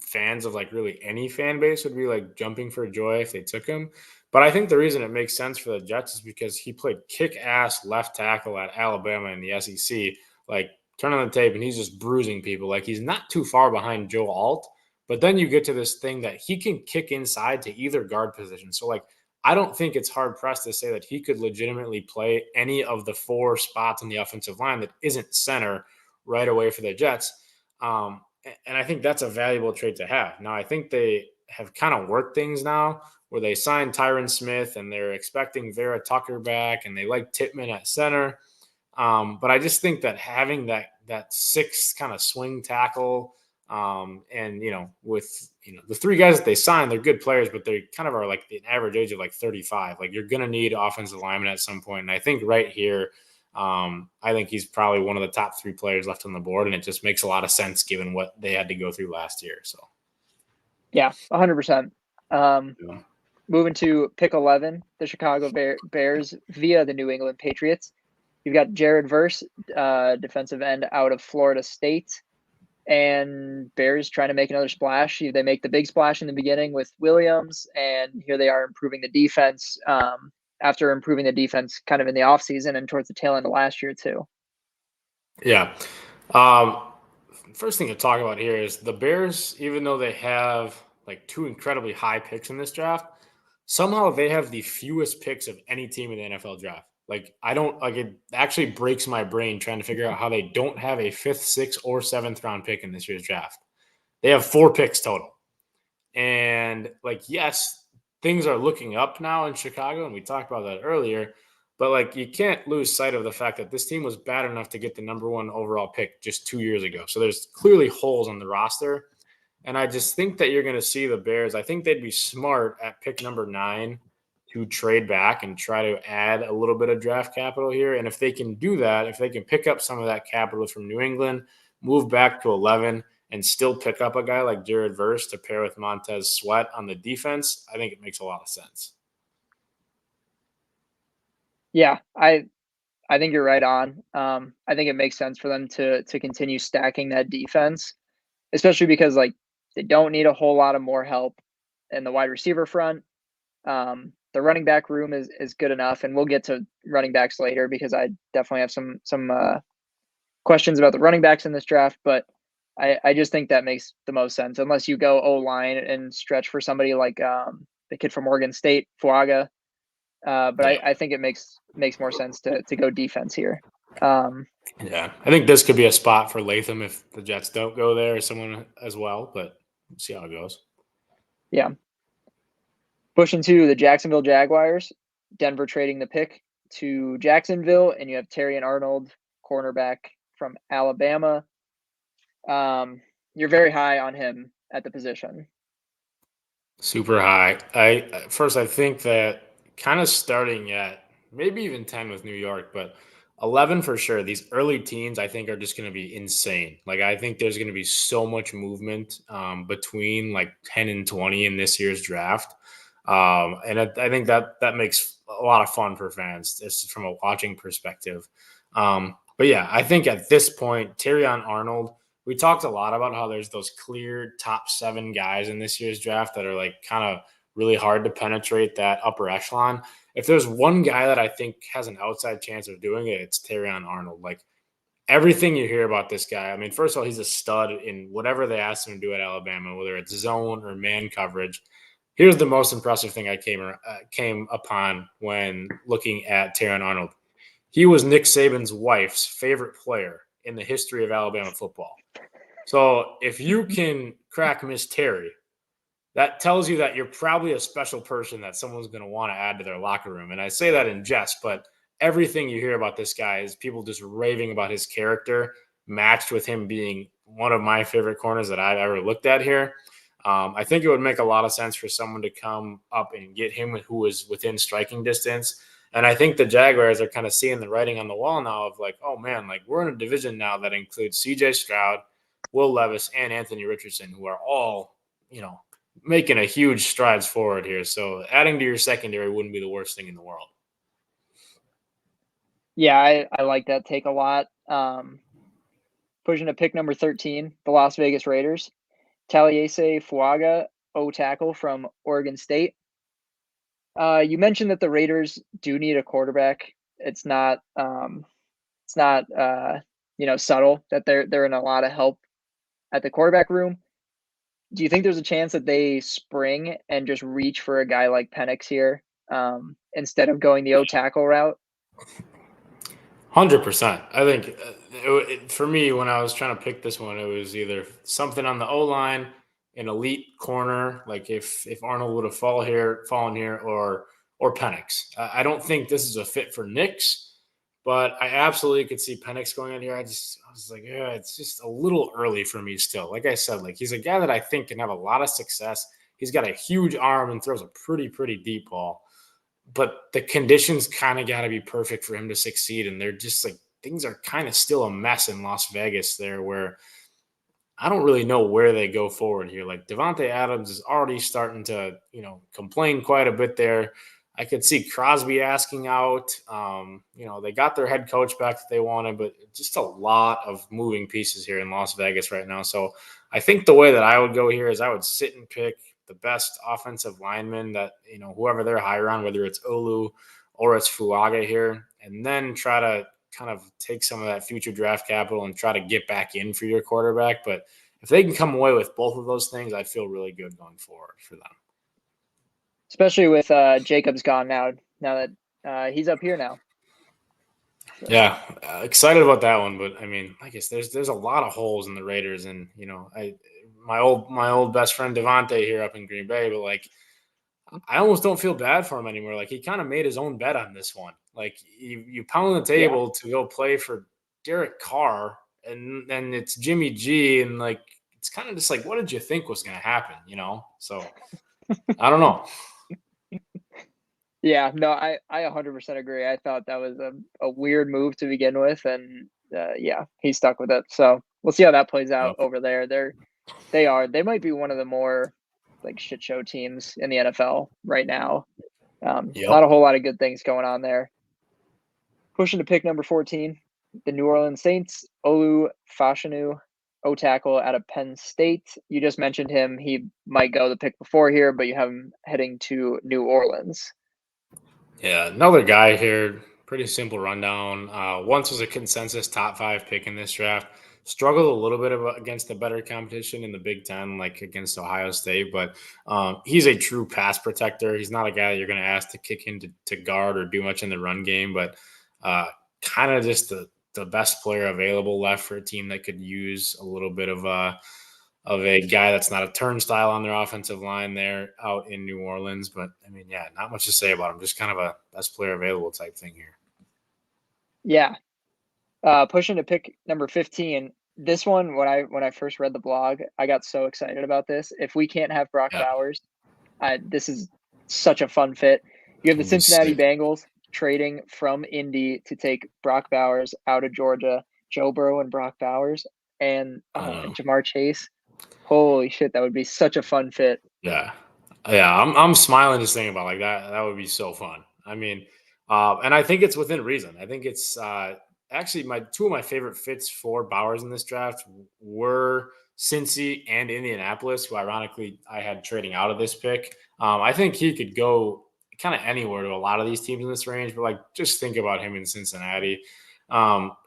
fans of like really any fan base would be like jumping for joy if they took him. But I think the reason it makes sense for the Jets is because he played kick ass left tackle at Alabama in the SEC. Like turn on the tape and he's just bruising people. Like he's not too far behind Joe Alt. But then you get to this thing that he can kick inside to either guard position. So like I don't think it's hard pressed to say that he could legitimately play any of the 4 spots on the offensive line that isn't center right away for the Jets. And I think that's a valuable trait to have. Now, I think they have kind of worked things now where they signed Tyron Smith and they're expecting Vera Tucker back and they like Tippmann at center. But I just think that having that 6 kind of swing tackle and with the 3 guys that they signed, they're good players, but they kind of are like the average age of like 35. Like you're gonna need offensive linemen at some point. And I think right here, I think he's probably one of the top 3 players left on the board, and it just makes a lot of sense given what they had to go through last year. So Yeah, 100%. yeah. Moving to pick 11, the Chicago Bears via the New England Patriots. You've got Jared Verse, defensive end out of Florida State, and Bears trying to make another splash. They make the big splash in the beginning with Williams, and here they are improving the defense after improving the defense kind of in the offseason and towards the tail end of last year too. Yeah. First thing to talk about here is the Bears, even though they have like 2 incredibly high picks in this draft, somehow they have the fewest picks of any team in the NFL draft. Like I don't like it actually breaks my brain trying to figure out how they don't have a 5th, 6th, or 7th round pick in this year's draft. They have 4 picks total. And like, yes, things are looking up now in Chicago, and we talked about that earlier. But like you can't lose sight of the fact that this team was bad enough to get the number one overall pick just 2 years ago. So there's clearly holes on the roster. And I just think that you're going to see the Bears. I think they'd be smart at pick number 9 to trade back and try to add a little bit of draft capital here. And if they can do that, if they can pick up some of that capital from New England, move back to 11, and still pick up a guy like Jared Verse to pair with Montez Sweat on the defense, I think it makes a lot of sense. Yeah, I think you're right on. I think it makes sense for them to continue stacking that defense, especially because like they don't need a whole lot of more help in the wide receiver front. The running back room is good enough, and we'll get to running backs later because I definitely have some questions about the running backs in this draft. But I just think that makes the most sense unless you go O line and stretch for somebody like the kid from Oregon State, Fuaga. But Yeah. I think it makes more sense to go defense here. Um, Yeah. I think this could be a spot for Latham if the Jets don't go there or someone as well, but we'll see how it goes. yeah. Pushing to the Jacksonville Jaguars, Denver trading the pick to Jacksonville, and you have Terry and Arnold, cornerback from Alabama. You're very high on him at the position. Super high. I think that kind of starting at maybe even 10 with New York, but 11 for sure. These early teams, I think, are just going to be insane. Like, I think there's going to be so much movement between like 10 and 20 in this year's draft. And I think that makes a lot of fun for fans, just from a watching perspective. But yeah, I think at this point, Terrion Arnold, we talked a lot about how there's those clear top 7 guys in this year's draft that are like kind of really hard to penetrate that upper echelon. If there's one guy that I think has an outside chance of doing it, it's Terrion Arnold. Like everything you hear about this guy, I mean, first of all, he's a stud in whatever they asked him to do at Alabama, whether it's zone or man coverage. Here's the most impressive thing I came upon when looking at Terrion Arnold. He was Nick Saban's wife's favorite player in the history of Alabama football. So if you can crack Miss Terry, that tells you that you're probably a special person that someone's going to want to add to their locker room. And I say that in jest, but everything you hear about this guy is people just raving about his character, matched with him being one of my favorite corners that I've ever looked at here. I think it would make a lot of sense for someone to come up and get him who is within striking distance. And I think the Jaguars are kind of seeing the writing on the wall now of like, oh man, like we're in a division now that includes CJ Stroud, Will Levis, and Anthony Richardson, who are all, making a huge strides forward here. So adding to your secondary wouldn't be the worst thing in the world. Yeah, I like that take a lot. Pushing to pick number 13, the Las Vegas Raiders. Taliese Fuaga, O tackle from Oregon State. You mentioned that the Raiders do need a quarterback. It's not subtle that they're in a lot of help at the quarterback room. Do you think there's a chance that they spring and just reach for a guy like Penix here instead of going the O tackle route? 100%. I think for me, when I was trying to pick this one, it was either something on the O line, an elite corner, like if Arnold would have fallen here, or Penix. I don't think this is a fit for Knicks, but I absolutely could see Penix going in here. I was like, yeah, it's just a little early for me still. Like I said, like he's a guy that I think can have a lot of success. He's got a huge arm and throws a pretty deep ball. But the conditions kind of got to be perfect for him to succeed. And they're just like, things are kind of still a mess in Las Vegas there, where I don't really know where they go forward here. Like Devontae Adams is already starting to, complain quite a bit there. I could see Crosby asking out. They got their head coach back that they wanted, but just a lot of moving pieces here in Las Vegas right now. So I think the way that I would go here is I would sit and pick the best offensive lineman that, whoever they're higher on, whether it's Olu or it's Fuaga here, and then try to kind of take some of that future draft capital and try to get back in for your quarterback. But if they can come away with both of those things, I feel really good going forward for them. Especially with Jacobs gone now that he's up here now. So. Yeah, excited about that one. But I mean, I guess there's a lot of holes in the Raiders, and my old best friend Devontae here up in Green Bay, but like I almost don't feel bad for him anymore. Like he kind of made his own bet on this one. Like you pound the Yeah. table to go play for Derek Carr, and then it's Jimmy G, and like it's kind of just like, what did you think was going to happen? So I don't know. Yeah, no, I 100% agree. I thought that was a weird move to begin with, and yeah, he stuck with it. So we'll see how that plays out Yep. over there. They might be one of the more like shit show teams in the NFL right now. Not Yep. a whole lot of good things going on there. Pushing to pick number 14, the New Orleans Saints, Olu Fashanu, O tackle out of Penn State. You just mentioned him. He might go the pick before here, but you have him heading to New Orleans. Yeah, another guy here. Pretty simple rundown. Once was a consensus top 5 pick in this draft. Struggled a little bit against the better competition in the Big Ten, like against Ohio State, but he's a true pass protector. He's not a guy that you're going to ask to kick in to guard or do much in the run game, but kind of just the best player available left for a team that could use a little bit of a guy that's not a turnstile on their offensive line there out in New Orleans. But I mean, yeah, not much to say about him. Just kind of a best player available type thing here. Yeah, pushing to pick number 15. This one, when I first read the blog, I got so excited about this. If we can't have Brock Yeah, Bowers, this is such a fun fit. You have the it'll be Cincinnati sick. Bengals trading from Indy to take Brock Bowers out of Georgia, Joe Burrow and Brock Bowers, and I know. Jamar Chase. Holy shit, that would be such a fun fit. Yeah, yeah. I'm smiling just thinking about like that. That would be so fun. I mean, and I think it's within reason. I think it's actually my two of my favorite fits for Bowers in this draft were Cincy and Indianapolis, who ironically I had trading out of this pick. I think he could go kind of anywhere to a lot of these teams in this range, but like just think about him in Cincinnati.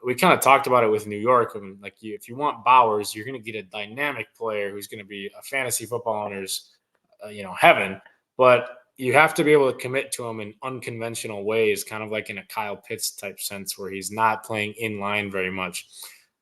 We kind of talked about it with New York. I mean, like if you want Bowers, you're going to get a dynamic player who's going to be a fantasy football owner's heaven, but you have to be able to commit to him in unconventional ways, kind of like in a Kyle Pitts type sense where he's not playing in line very much.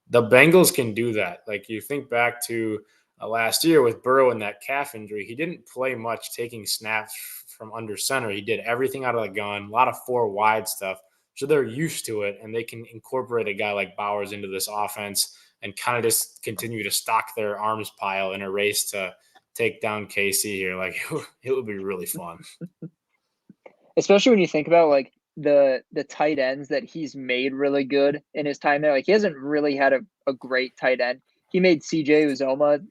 The Bengals can do that. Like you think back to last year with Burrow and that calf injury, he didn't play much taking snaps from under center. He did everything out of the gun, a lot of 4 wide stuff. So they're used to it, and they can incorporate a guy like Bowers into this offense and kind of just continue to stock their arms pile in a race to take down KC here. Like it would be really fun. Especially when you think about like the tight ends that he's made really good in his time there. Like he hasn't really had a great tight end. He made CJ Uzoma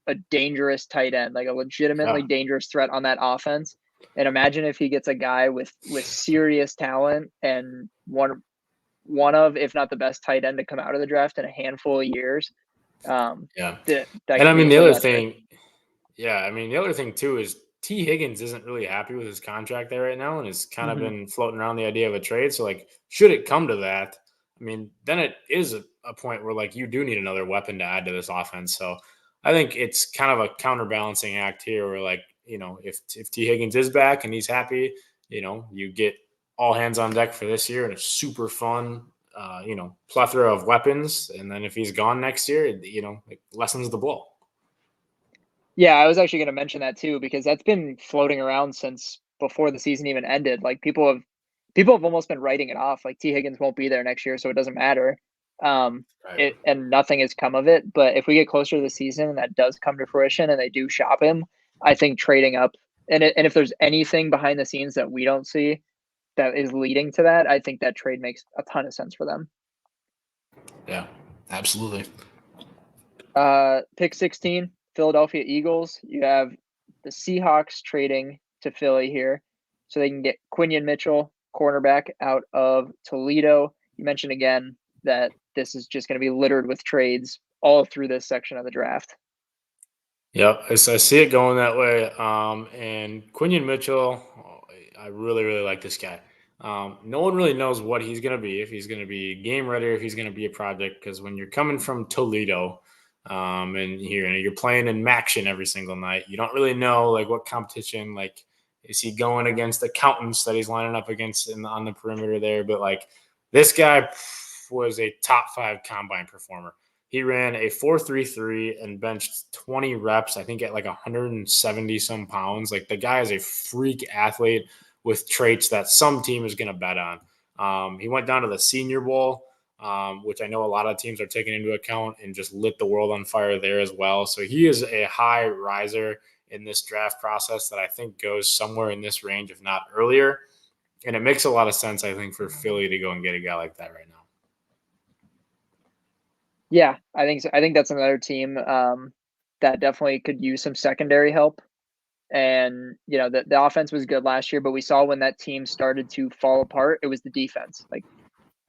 a dangerous tight end, like a legitimately Yeah. dangerous threat on that offense. And imagine if he gets a guy with serious talent and one of, if not the best tight end to come out of the draft in a handful of years. Yeah. That And I could be mean, the other electric. thing, yeah, I mean, the other thing too is T. Higgins isn't really happy with his contract there right now and has kind of Mm-hmm. been floating around the idea of a trade. So, like, should it come to that, I mean, then it is a point where, like, you do need another weapon to add to this offense. So, I think it's kind of a counterbalancing act here where, like, if T. Higgins is back and he's happy, you get all hands on deck for this year and a super fun, plethora of weapons. And then if he's gone next year, it lessens the blow. Yeah, I was actually going to mention that too because that's been floating around since before the season even ended. Like people have almost been writing it off. Like T Higgins won't be there next year, so it doesn't matter. Right. It and nothing has come of it. But if we get closer to the season and that does come to fruition and they do shop him, I think trading up and if there's anything behind the scenes that we don't see that is leading to that, I think that trade makes a ton of sense for them. Yeah, absolutely. Pick 16, Philadelphia Eagles. You have the Seahawks trading to Philly here so they can get Quinion Mitchell, cornerback out of Toledo. You mentioned again that this is just going to be littered with trades all through this section of the draft. Yep, I see it going that way. And Quinion Mitchell, I really, really like this guy. No one really knows what he's going to be, if he's going to be game ready, or if he's going to be a project. Because when you're coming from Toledo, and you're playing in Maction every single night, you don't really know like what competition. Like, is he going against accountants that he's lining up against on the perimeter there? But like, this guy was a top 5 combine performer. He ran a 4.33 and benched 20 reps, I think at like 170 some pounds. Like the guy is a freak athlete with traits that some team is going to bet on. He went down to the Senior Bowl, which I know a lot of teams are taking into account, and just lit the world on fire there as well. So he is a high riser in this draft process that I think goes somewhere in this range, if not earlier. And it makes a lot of sense, I think, for Philly to go and get a guy like that right now. Yeah, I think so. I think that's another team that definitely could use some secondary help. And the offense was good last year, but we saw when that team started to fall apart, it was the defense. Like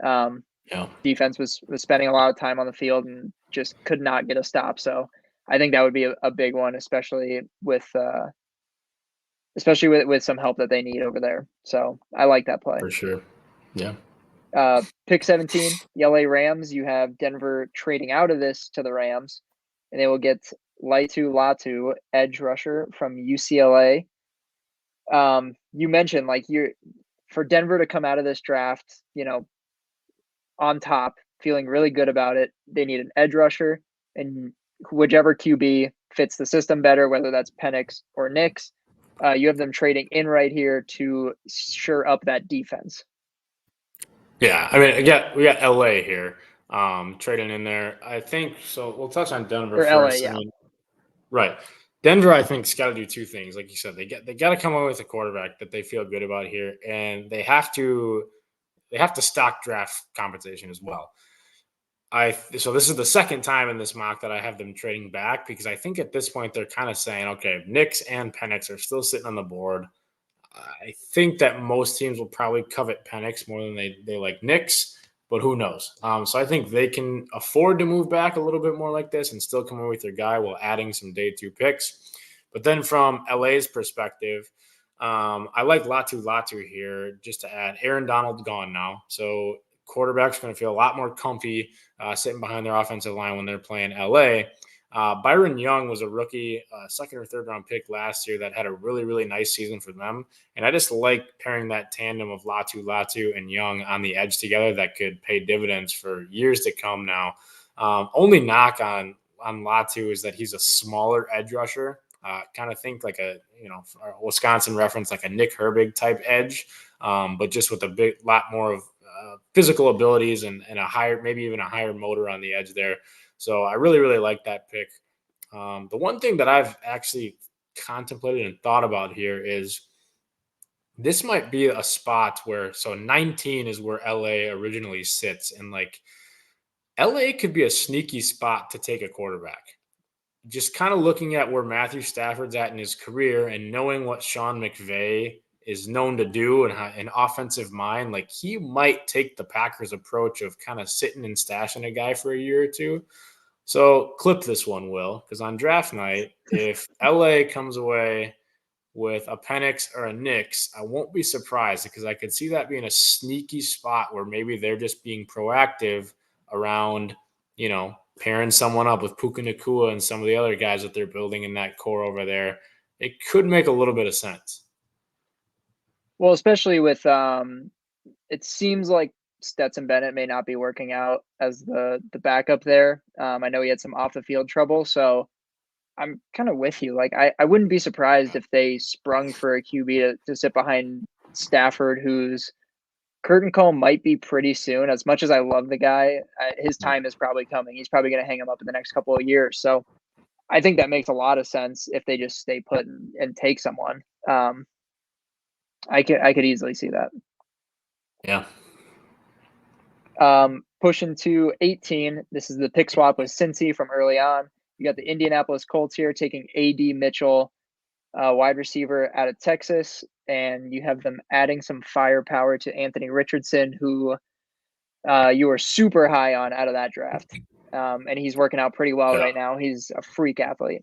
um, Yeah, defense was spending a lot of time on the field and just could not get a stop. So I think that would be a big one, especially with some help that they need over there. So I like that play. for sure. Yeah. Pick 17, the LA Rams. You have Denver trading out of this to the Rams, and they will get Latu, edge rusher from UCLA. You mentioned like for Denver to come out of this draft, on top, feeling really good about it. They need an edge rusher, and whichever QB fits the system better, whether that's Penix or Nix. You have them trading in right here to shore up that defense. Yeah, I mean, we got LA here, trading in there. I think so. We'll touch on Denver Or LA, first. I yeah. mean, right, Denver, I think, has got to do two things. Like you said, they got to come up with a quarterback that they feel good about here, and they have to stock draft compensation as well. So this is the second time in this mock that I have them trading back, because I think at this point they're kind of saying, okay, Nix and Penix are still sitting on the board. I think that most teams will probably covet Penix more than they like Nix, but who knows? So I think they can afford to move back a little bit more like this and still come in with their guy while adding some day two picks. But then from LA's perspective, I like Latu here just to add. Aaron Donald's gone now, so quarterbacks are going to feel a lot more comfy sitting behind their offensive line when they're playing LA. Byron Young was a rookie, second or third round pick last year that had a really, really nice season for them. And I just like pairing that tandem of Latu, and Young on the edge together that could pay dividends for years to come now. Only knock on Latu is that he's a smaller edge rusher. Kind of think like a Wisconsin reference, like a Nick Herbig type edge, but just with a lot more of physical abilities and a higher, maybe even a higher motor on the edge there. So I really, really like that pick. The one thing that I've actually contemplated and thought about here is this might be a spot where, so 19 is where LA originally sits, and like LA could be a sneaky spot to take a quarterback. Just kind of looking at where Matthew Stafford's at in his career and knowing what Sean McVay is known to do and an offensive mind, like he might take the Packers approach of kind of sitting and stashing a guy for a year or two. So clip this one, Will, because on draft night, if LA comes away with a Penix or a Nix, I won't be surprised, because I could see that being a sneaky spot where maybe they're just being proactive around, pairing someone up with Puka Nacua and some of the other guys that they're building in that core over there. It could make a little bit of sense. Well, especially with it seems like Stetson Bennett may not be working out as the backup there. I know he had some off the field trouble, so I'm kind of with you. Like I wouldn't be surprised if they sprung for a QB to sit behind Stafford, whose curtain call might be pretty soon. As much as I love the guy, his time is probably coming. He's probably going to hang him up in the next couple of years. So I think that makes a lot of sense if they just stay put and take someone. I could easily see that. Yeah. Pushing to 18. This is the pick swap with Cincy from early on. You got the Indianapolis Colts here taking A.D. Mitchell, wide receiver out of Texas, and you have them adding some firepower to Anthony Richardson, who you were super high on out of that draft. And he's working out pretty well right now. He's a freak athlete.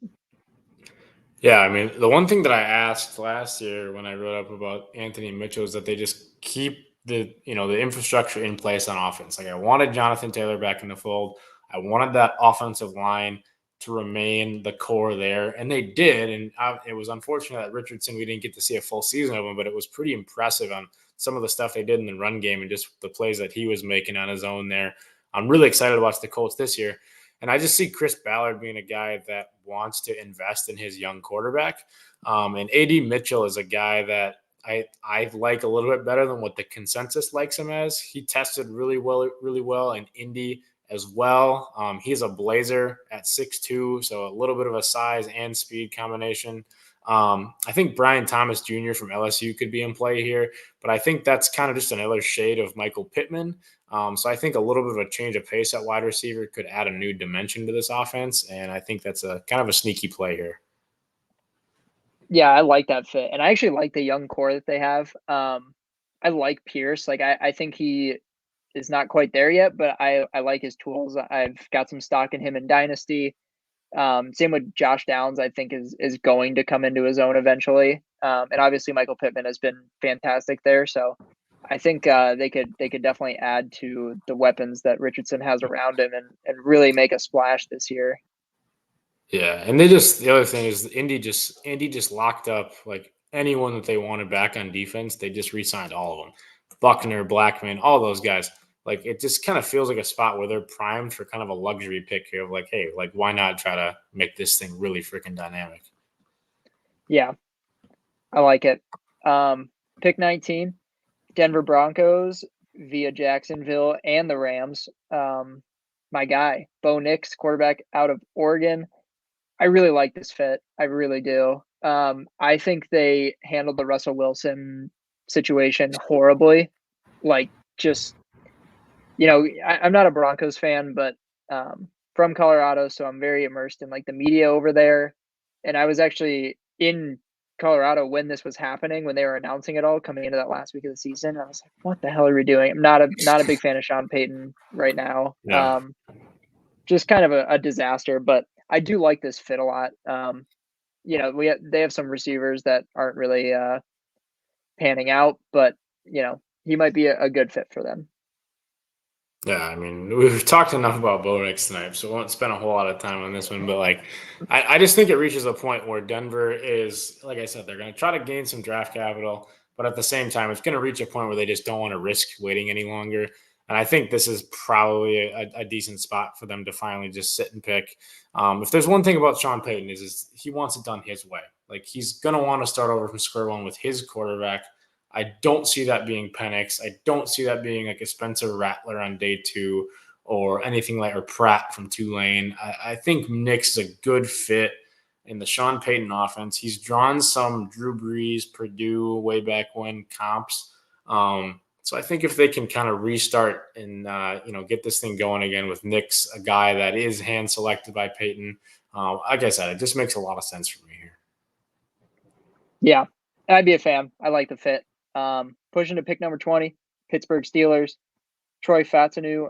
Yeah, I mean, the one thing that I asked last year when I wrote up about Anthony Mitchell is that they just keep the infrastructure in place on offense. Like I wanted Jonathan Taylor back in the fold. I wanted that offensive line to remain the core there, and they did. And it was unfortunate that Richardson, we didn't get to see a full season of him, but it was pretty impressive on some of the stuff they did in the run game and just the plays that he was making on his own there. I'm really excited to watch the Colts this year. And I just see Chris Ballard being a guy that wants to invest in his young quarterback. And A.D. Mitchell is a guy that I like a little bit better than what the consensus likes him as. He tested really well in Indy as well. He's a blazer at 6'2", so a little bit of a size and speed combination. I think Brian Thomas Jr. from LSU could be in play here, but I think that's kind of just another shade of Michael Pittman. So I think a little bit of a change of pace at wide receiver could add a new dimension to this offense, and I think that's a kind of a sneaky play here. Yeah, I like that fit, and I actually like the young core that they have. I like Pierce. Like I think he is not quite there yet, but I like his tools. I've got some stock in him in Dynasty. Same with Josh Downs. I think is going to come into his own eventually. And obviously Michael Pittman has been fantastic there. So I think they could definitely add to the weapons that Richardson has around him and really make a splash this year. Yeah, and the other thing is Indy just locked up like anyone that they wanted back on defense. They just re-signed all of them, Buckner, Blackman, all those guys. Like it just kind of feels like a spot where they're primed for kind of a luxury pick here of like, hey, like why not try to make this thing really freaking dynamic? Yeah, I like it. Pick 19, Denver Broncos via Jacksonville and the Rams. My guy, Bo Nix, quarterback out of Oregon. I really like this fit. I really do. I think they handled the Russell Wilson situation horribly. Like, just, I'm not a Broncos fan, but from Colorado, so I'm very immersed in like the media over there. And I was actually in Colorado when this was happening, when they were announcing it all coming into that last week of the season. I was like, what the hell are we doing? I'm not a big fan of Sean Payton right now. Yeah. Just kind of a disaster, but I do like this fit a lot. They have some receivers that aren't really panning out, but he might be a good fit for them. Yeah, I mean, we've talked enough about Bo Nix tonight, so we won't spend a whole lot of time on this one. But like, I just think it reaches a point where Denver is, like I said, they're going to try to gain some draft capital, but at the same time, it's going to reach a point where they just don't want to risk waiting any longer. And I think this is probably a decent spot for them to finally just sit and pick. If there's one thing about Sean Payton is he wants it done his way. Like he's going to want to start over from square one with his quarterback. I don't see that being Penix. I don't see that being like a Spencer Rattler on day 2 or anything like or Pratt from Tulane. I think Nick's a good fit in the Sean Payton offense. He's drawn some Drew Brees, Purdue way back when comps. So I think if they can kind of restart and get this thing going again with Nick's a guy that is hand selected by Payton, like I said, it just makes a lot of sense for me here. Yeah, I'd be a fan. I like the fit. Pushing to pick number 20, Pittsburgh Steelers, Troy Fautanu,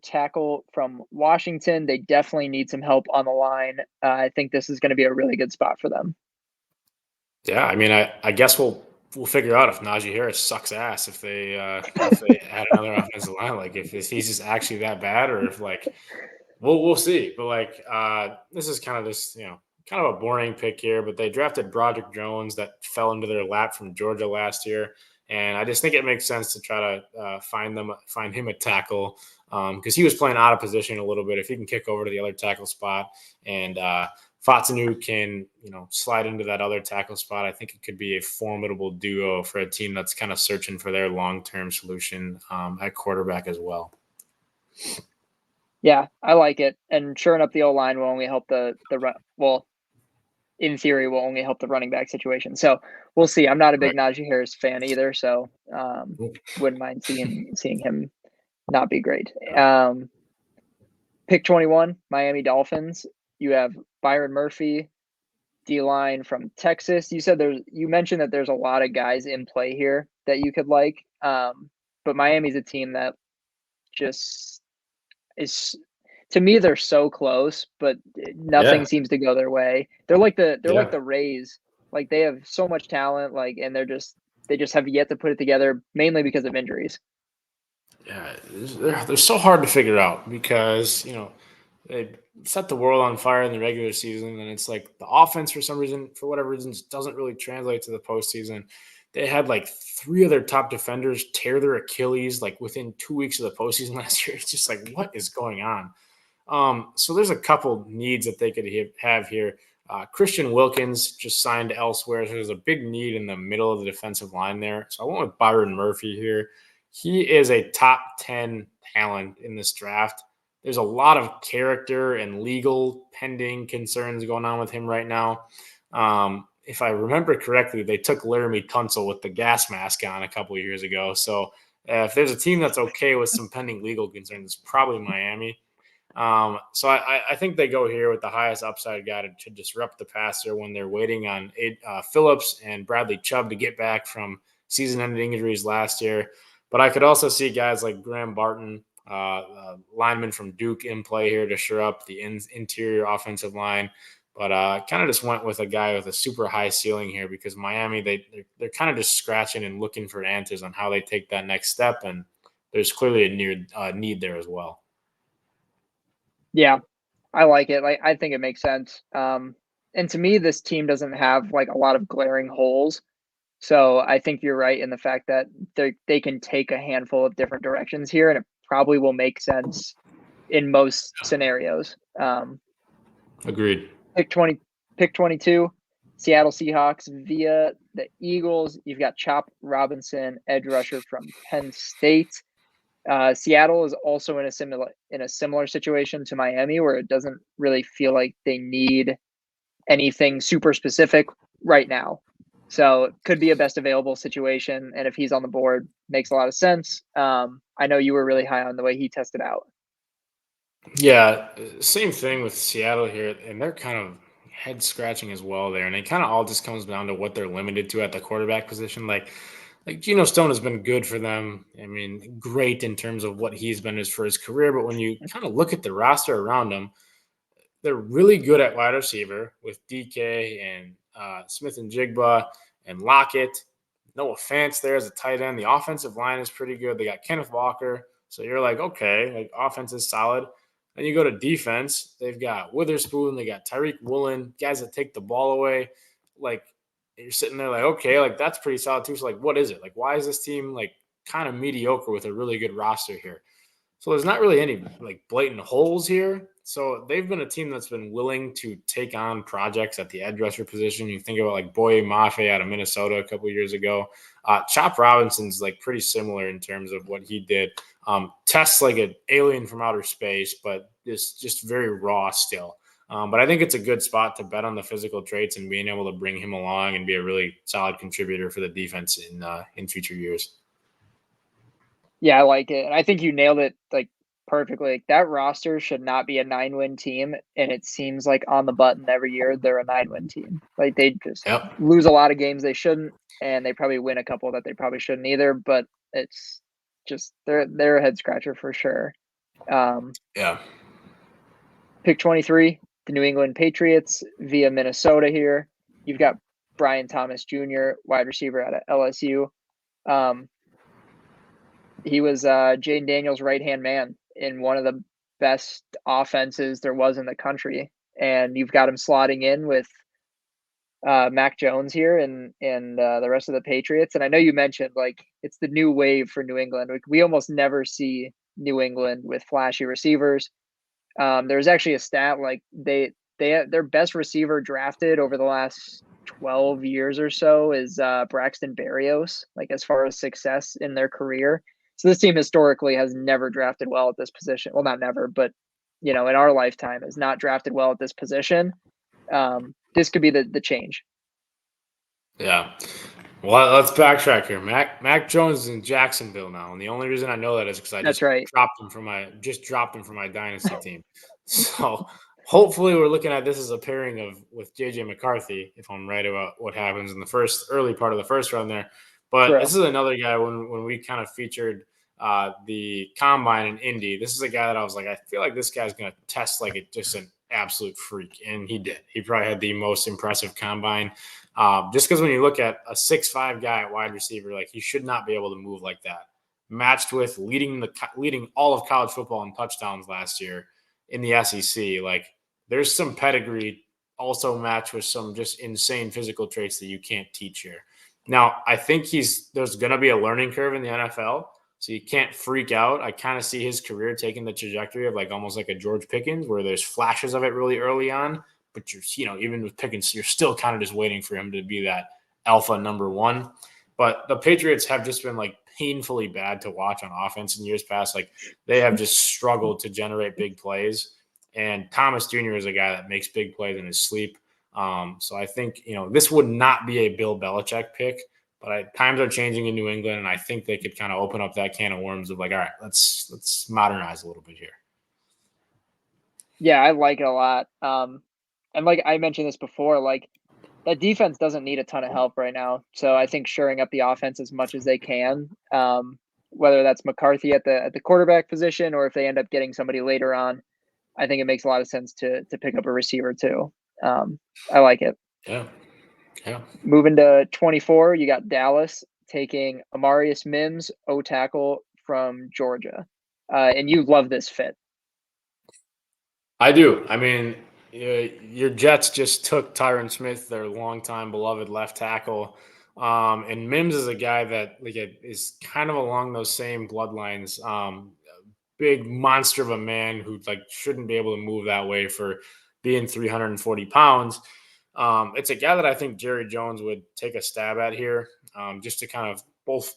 tackle from Washington. They definitely need some help on the line. I think this is going to be a really good spot for them. Yeah, I mean, I guess we'll figure out if Najee Harris sucks ass if they add another offensive line. Like if he's just actually that bad, or if like we'll see. But like this is kind of this kind of a boring pick here. But they drafted Broderick Jones that fell into their lap from Georgia last year, and I just think it makes sense to try to find him a tackle because he was playing out of position a little bit. If he can kick over to the other tackle spot and Fautanu can, slide into that other tackle spot, I think it could be a formidable duo for a team that's kind of searching for their long-term solution at quarterback as well. Yeah, I like it. And shoring up the O-line will only help the run. Well, in theory, will only help the running back situation. So we'll see. I'm not a big Najee Harris fan either, so wouldn't mind seeing him not be great. Pick 21, Miami Dolphins. You have Byron Murphy, D-line from Texas. You mentioned that there's a lot of guys in play here that you could like. But Miami's a team that just is, to me, they're so close, but nothing seems to go their way. They're like the Rays. Like they have so much talent, and they just have yet to put it together, mainly because of injuries. Yeah, they're so hard to figure out because they set the world on fire in the regular season, and it's like the offense for whatever reason, just doesn't really translate to the postseason. They had like 3 of their top defenders tear their Achilles like within 2 weeks of the postseason last year. It's just like, what is going on? So there's a couple needs that they could have here. Christian Wilkins just signed elsewhere, so there's a big need in the middle of the defensive line there. So I went with Byron Murphy here. He is a top 10 talent in this draft. There's a lot of character and legal pending concerns going on with him right now. If I remember correctly, they took Laramie Tunsil with the gas mask on a couple of years ago. So if there's a team that's okay with some pending legal concerns, it's probably Miami. So I think they go here with the highest upside guy to disrupt the passer when they're waiting on Phillips and Bradley Chubb to get back from season-ending injuries last year. But I could also see guys like Graham Barton, lineman from Duke, in play here to shore up the interior offensive line. But kind of just went with a guy with a super high ceiling here because Miami, they're kind of just scratching and looking for answers on how they take that next step. And there's clearly a need there as well. Yeah, I like it. Like, I think it makes sense. And to me, this team doesn't have like a lot of glaring holes. So I think you're right in the fact that they can take a handful of different directions here, and it probably will make sense in most scenarios. Agreed. Pick 22, Seattle Seahawks via the Eagles. You've got Chop Robinson, edge rusher from Penn State. Seattle is also in a similar situation to Miami, where it doesn't really feel like they need anything super specific right now. So it could be a best available situation, and if he's on the board, makes a lot of sense. I know you were really high on the way he tested out. Yeah, same thing with Seattle here, and they're kind of head scratching as well there, and it kind of all just comes down to what they're limited to at the quarterback position. Like Geno Stone has been good for them. I mean, great in terms of what he's been for his career, but when you kind of look at the roster around him, they're really good at wide receiver with DK and Smith and Jigba and Lockett. Noah Fant there as a tight end. The offensive line is pretty good. They got Kenneth Walker. So you're like, okay, like offense is solid. Then you go to defense. They've got Witherspoon. They got Tyreek Woolen, guys that take the ball away. Like you're sitting there like, okay, like that's pretty solid too. So like, what is it? Like, why is this team like kind of mediocre with a really good roster here? So there's not really any like blatant holes here. So they've been a team that's been willing to take on projects at the edge rusher position. You think about like Boye Mafe out of Minnesota a couple of years ago. Chop Robinson's like pretty similar in terms of what he did. Tests like an alien from outer space, but just very raw still. But I think it's a good spot to bet on the physical traits and being able to bring him along and be a really solid contributor for the defense in future years. Yeah, I like it. And I think you nailed it like perfectly. Like, that roster should not be a 9-win team, and it seems like on the button every year they're a 9-win team. Like, they just Yep. lose a lot of games they shouldn't, and they probably win a couple that they probably shouldn't either. But it's just they're a head scratcher for sure. Yeah. Pick 23, the New England Patriots via Minnesota here. You've got Brian Thomas Jr., wide receiver out of LSU. He was Jaden Daniels' right-hand man in one of the best offenses there was in the country. And you've got him slotting in with Mac Jones here and the rest of the Patriots. And I know you mentioned like it's the new wave for New England. Like, we almost never see New England with flashy receivers. There's actually a stat like their best receiver drafted over the last 12 years or so is Braxton Berrios, like as far as success in their career. So this team historically has never drafted well at this position. Well, not never, but in our lifetime has not drafted well at this position. This could be the change. Yeah. Well, let's backtrack here. Mac Jones is in Jacksonville now, and the only reason I know that is because I That's just right. dropped him from my dynasty team. So hopefully, we're looking at this as a pairing with JJ McCarthy, if I'm right about what happens in the early part of the first round there. But True. this is another guy when we kind of featured the combine in Indy. This is a guy that I was like, I feel like this guy's going to test like just an absolute freak, and he did. He probably had the most impressive combine. Just because when you look at a 6'5" guy at wide receiver, like he should not be able to move like that. Matched with leading all of college football in touchdowns last year in the SEC, like there's some pedigree also matched with some just insane physical traits that you can't teach here. Now, I think there's going to be a learning curve in the NFL, so you can't freak out. I kind of see his career taking the trajectory of like almost like a George Pickens, where there's flashes of it really early on, but even with Pickens, you're still kind of just waiting for him to be that alpha number one. But the Patriots have just been like painfully bad to watch on offense in years past. Like they have just struggled to generate big plays. And Thomas Jr. is a guy that makes big plays in his sleep. So I think, this would not be a Bill Belichick pick, but times are changing in New England, and I think they could kind of open up that can of worms of like, all right, let's modernize a little bit here. Yeah, I like it a lot. And like I mentioned this before, like that defense doesn't need a ton of help right now. So I think shoring up the offense as much as they can, whether that's McCarthy at the quarterback position or if they end up getting somebody later on, I think it makes a lot of sense to pick up a receiver too. I like it. Yeah. Yeah. Moving to 24, you got Dallas taking Amarius Mims, O tackle from Georgia. And you love this fit. I do. I mean, your Jets just took Tyron Smith, their longtime beloved left tackle. And Mims is a guy that is kind of along those same bloodlines. Big monster of a man who shouldn't be able to move that way for being 340 pounds. It's a guy that I think Jerry Jones would take a stab at here, just to kind of both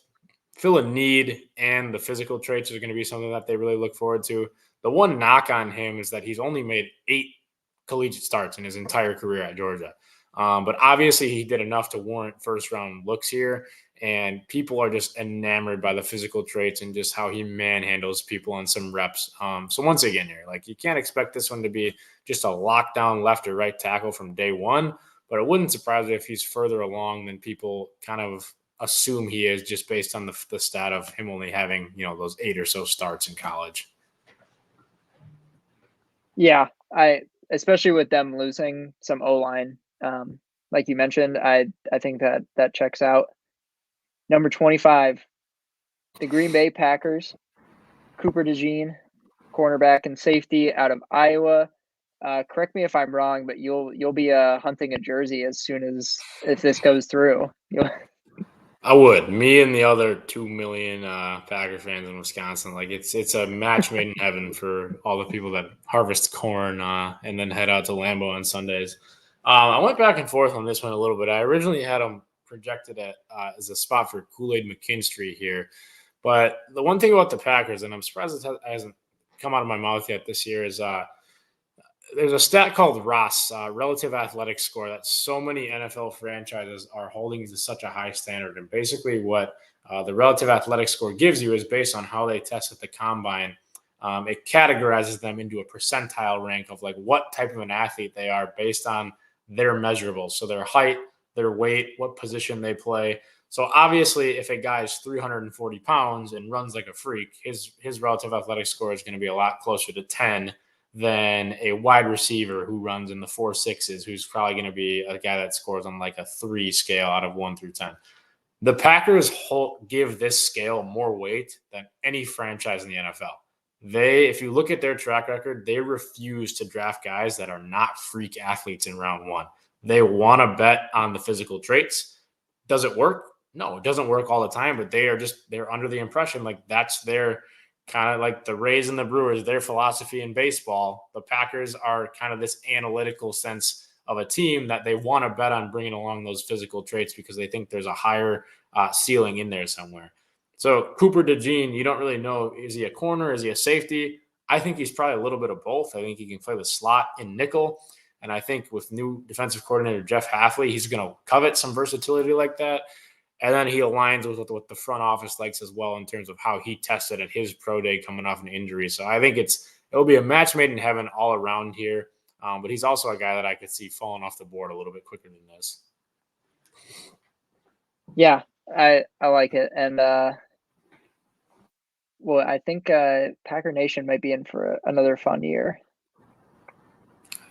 fill a need, and the physical traits are going to be something that they really look forward to. The one knock on him is that he's only made 8 collegiate starts in his entire career at Georgia. But obviously he did enough to warrant first-round looks here, and people are just enamored by the physical traits and just how he manhandles people on some reps. So once again here, you can't expect this one to be just a lockdown left or right tackle from day one, but it wouldn't surprise me if he's further along than people kind of assume he is, just based on the stat of him only having, those 8 or so starts in college. Yeah, especially with them losing some O-line, like you mentioned, I think that checks out. Number 25, the Green Bay Packers, Cooper DeJean, cornerback and safety out of Iowa. Correct me if I'm wrong, but you'll be hunting a jersey as soon as if this goes through. I would. Me and the other 2 million Packer fans in Wisconsin. It's a match made in heaven for all the people that harvest corn and then head out to Lambeau on Sundays. I went back and forth on this one a little bit. I originally had them projected at as a spot for Kool-Aid McKinstry here. But the one thing about the Packers, and I'm surprised it hasn't come out of my mouth yet this year, is there's a stat called RAS, relative athletic score, that so many NFL franchises are holding to such a high standard. And basically what the relative athletic score gives you is based on how they test at the combine. It categorizes them into a percentile rank of what type of an athlete they are based on their measurables. So their height, their weight, what position they play. So obviously if a guy is 340 pounds and runs like a freak, his relative athletic score is going to be a lot closer to 10 than a wide receiver who runs in the 4.6s, who's probably going to be a guy that scores on a 3 scale out of 1 through 10. The Packers give this scale more weight than any franchise in the NFL. If you look at their track record, they refuse to draft guys that are not freak athletes in round 1. They want to bet on the physical traits. Does it work? No, it doesn't work all the time, but they're under the impression that's their kind of like the Rays and the Brewers, their philosophy in baseball. The Packers are kind of this analytical sense of a team that they want to bet on bringing along those physical traits because they think there's a higher ceiling in there somewhere. So Cooper DeJean, you don't really know, is he a corner? Is he a safety? I think he's probably a little bit of both. I think he can play the slot in nickel. And I think with new defensive coordinator Jeff Hafley, he's going to covet some versatility like that. And then he aligns with what the front office likes as well in terms of how he tested at his pro day coming off an injury. So I think it'll be a match made in heaven all around here. But he's also a guy that I could see falling off the board a little bit quicker than this. Yeah, I like it. And I think Packer Nation might be in for another fun year.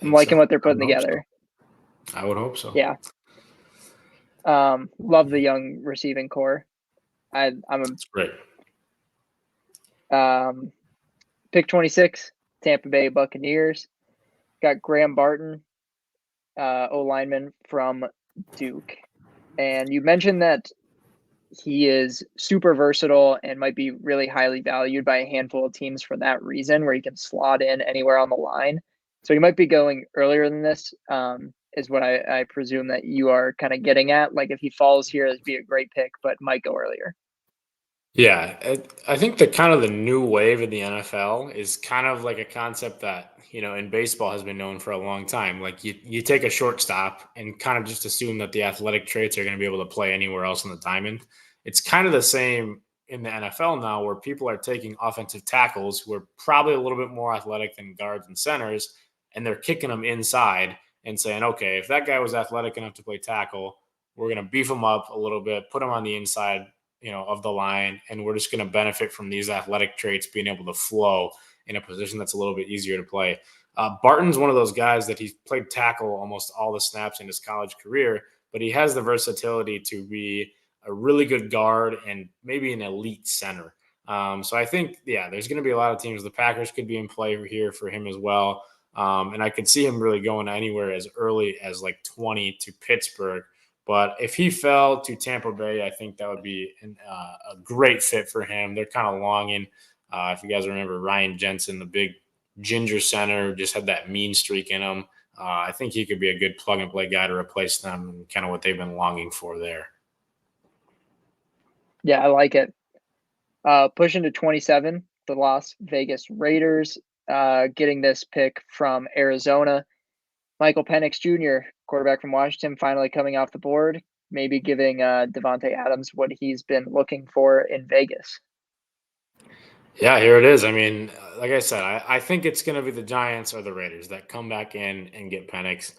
I'm liking what they're putting together. So. I would hope so. Yeah. Love the young receiving core. That's great. Pick 26, Tampa Bay Buccaneers. Got Graham Barton, O-lineman from Duke. And you mentioned that he is super versatile and might be really highly valued by a handful of teams for that reason, where he can slot in anywhere on the line. So he might be going earlier than this, is what I presume that you are kind of getting at. Like if he falls here, it'd be a great pick, but might go earlier. Yeah, I think the kind of the new wave in the NFL is kind of like a concept that, in baseball has been known for a long time. Like you take a shortstop and kind of just assume that the athletic traits are going to be able to play anywhere else on the diamond. It's kind of the same in the NFL now, where people are taking offensive tackles who are probably a little bit more athletic than guards and centers, and they're kicking them inside and saying, okay, if that guy was athletic enough to play tackle, we're going to beef him up a little bit, put him on the inside, of the line, and we're just going to benefit from these athletic traits being able to flow in a position that's a little bit easier to play. Barton's one of those guys that he's played tackle almost all the snaps in his college career, but he has the versatility to be a really good guard and maybe an elite center. So I think, yeah, there's going to be a lot of teams. The Packers could be in play here for him as well. And I could see him really going anywhere as early as like 20 to Pittsburgh. But if he fell to Tampa Bay, I think that would be a great fit for him. They're kind of longing. If you guys remember Ryan Jensen, the big ginger center, just had that mean streak in him. I think he could be a good plug and play guy to replace them and kind of what they've been longing for there. Yeah, I like it. Pushing to 27, the Las Vegas Raiders, getting this pick from Arizona. Michael Penix Jr., quarterback from Washington, finally coming off the board, maybe giving Devontae Adams what he's been looking for in Vegas. Yeah, here it is. I mean, like I said, I think it's going to be the Giants or the Raiders that come back in and get Penix.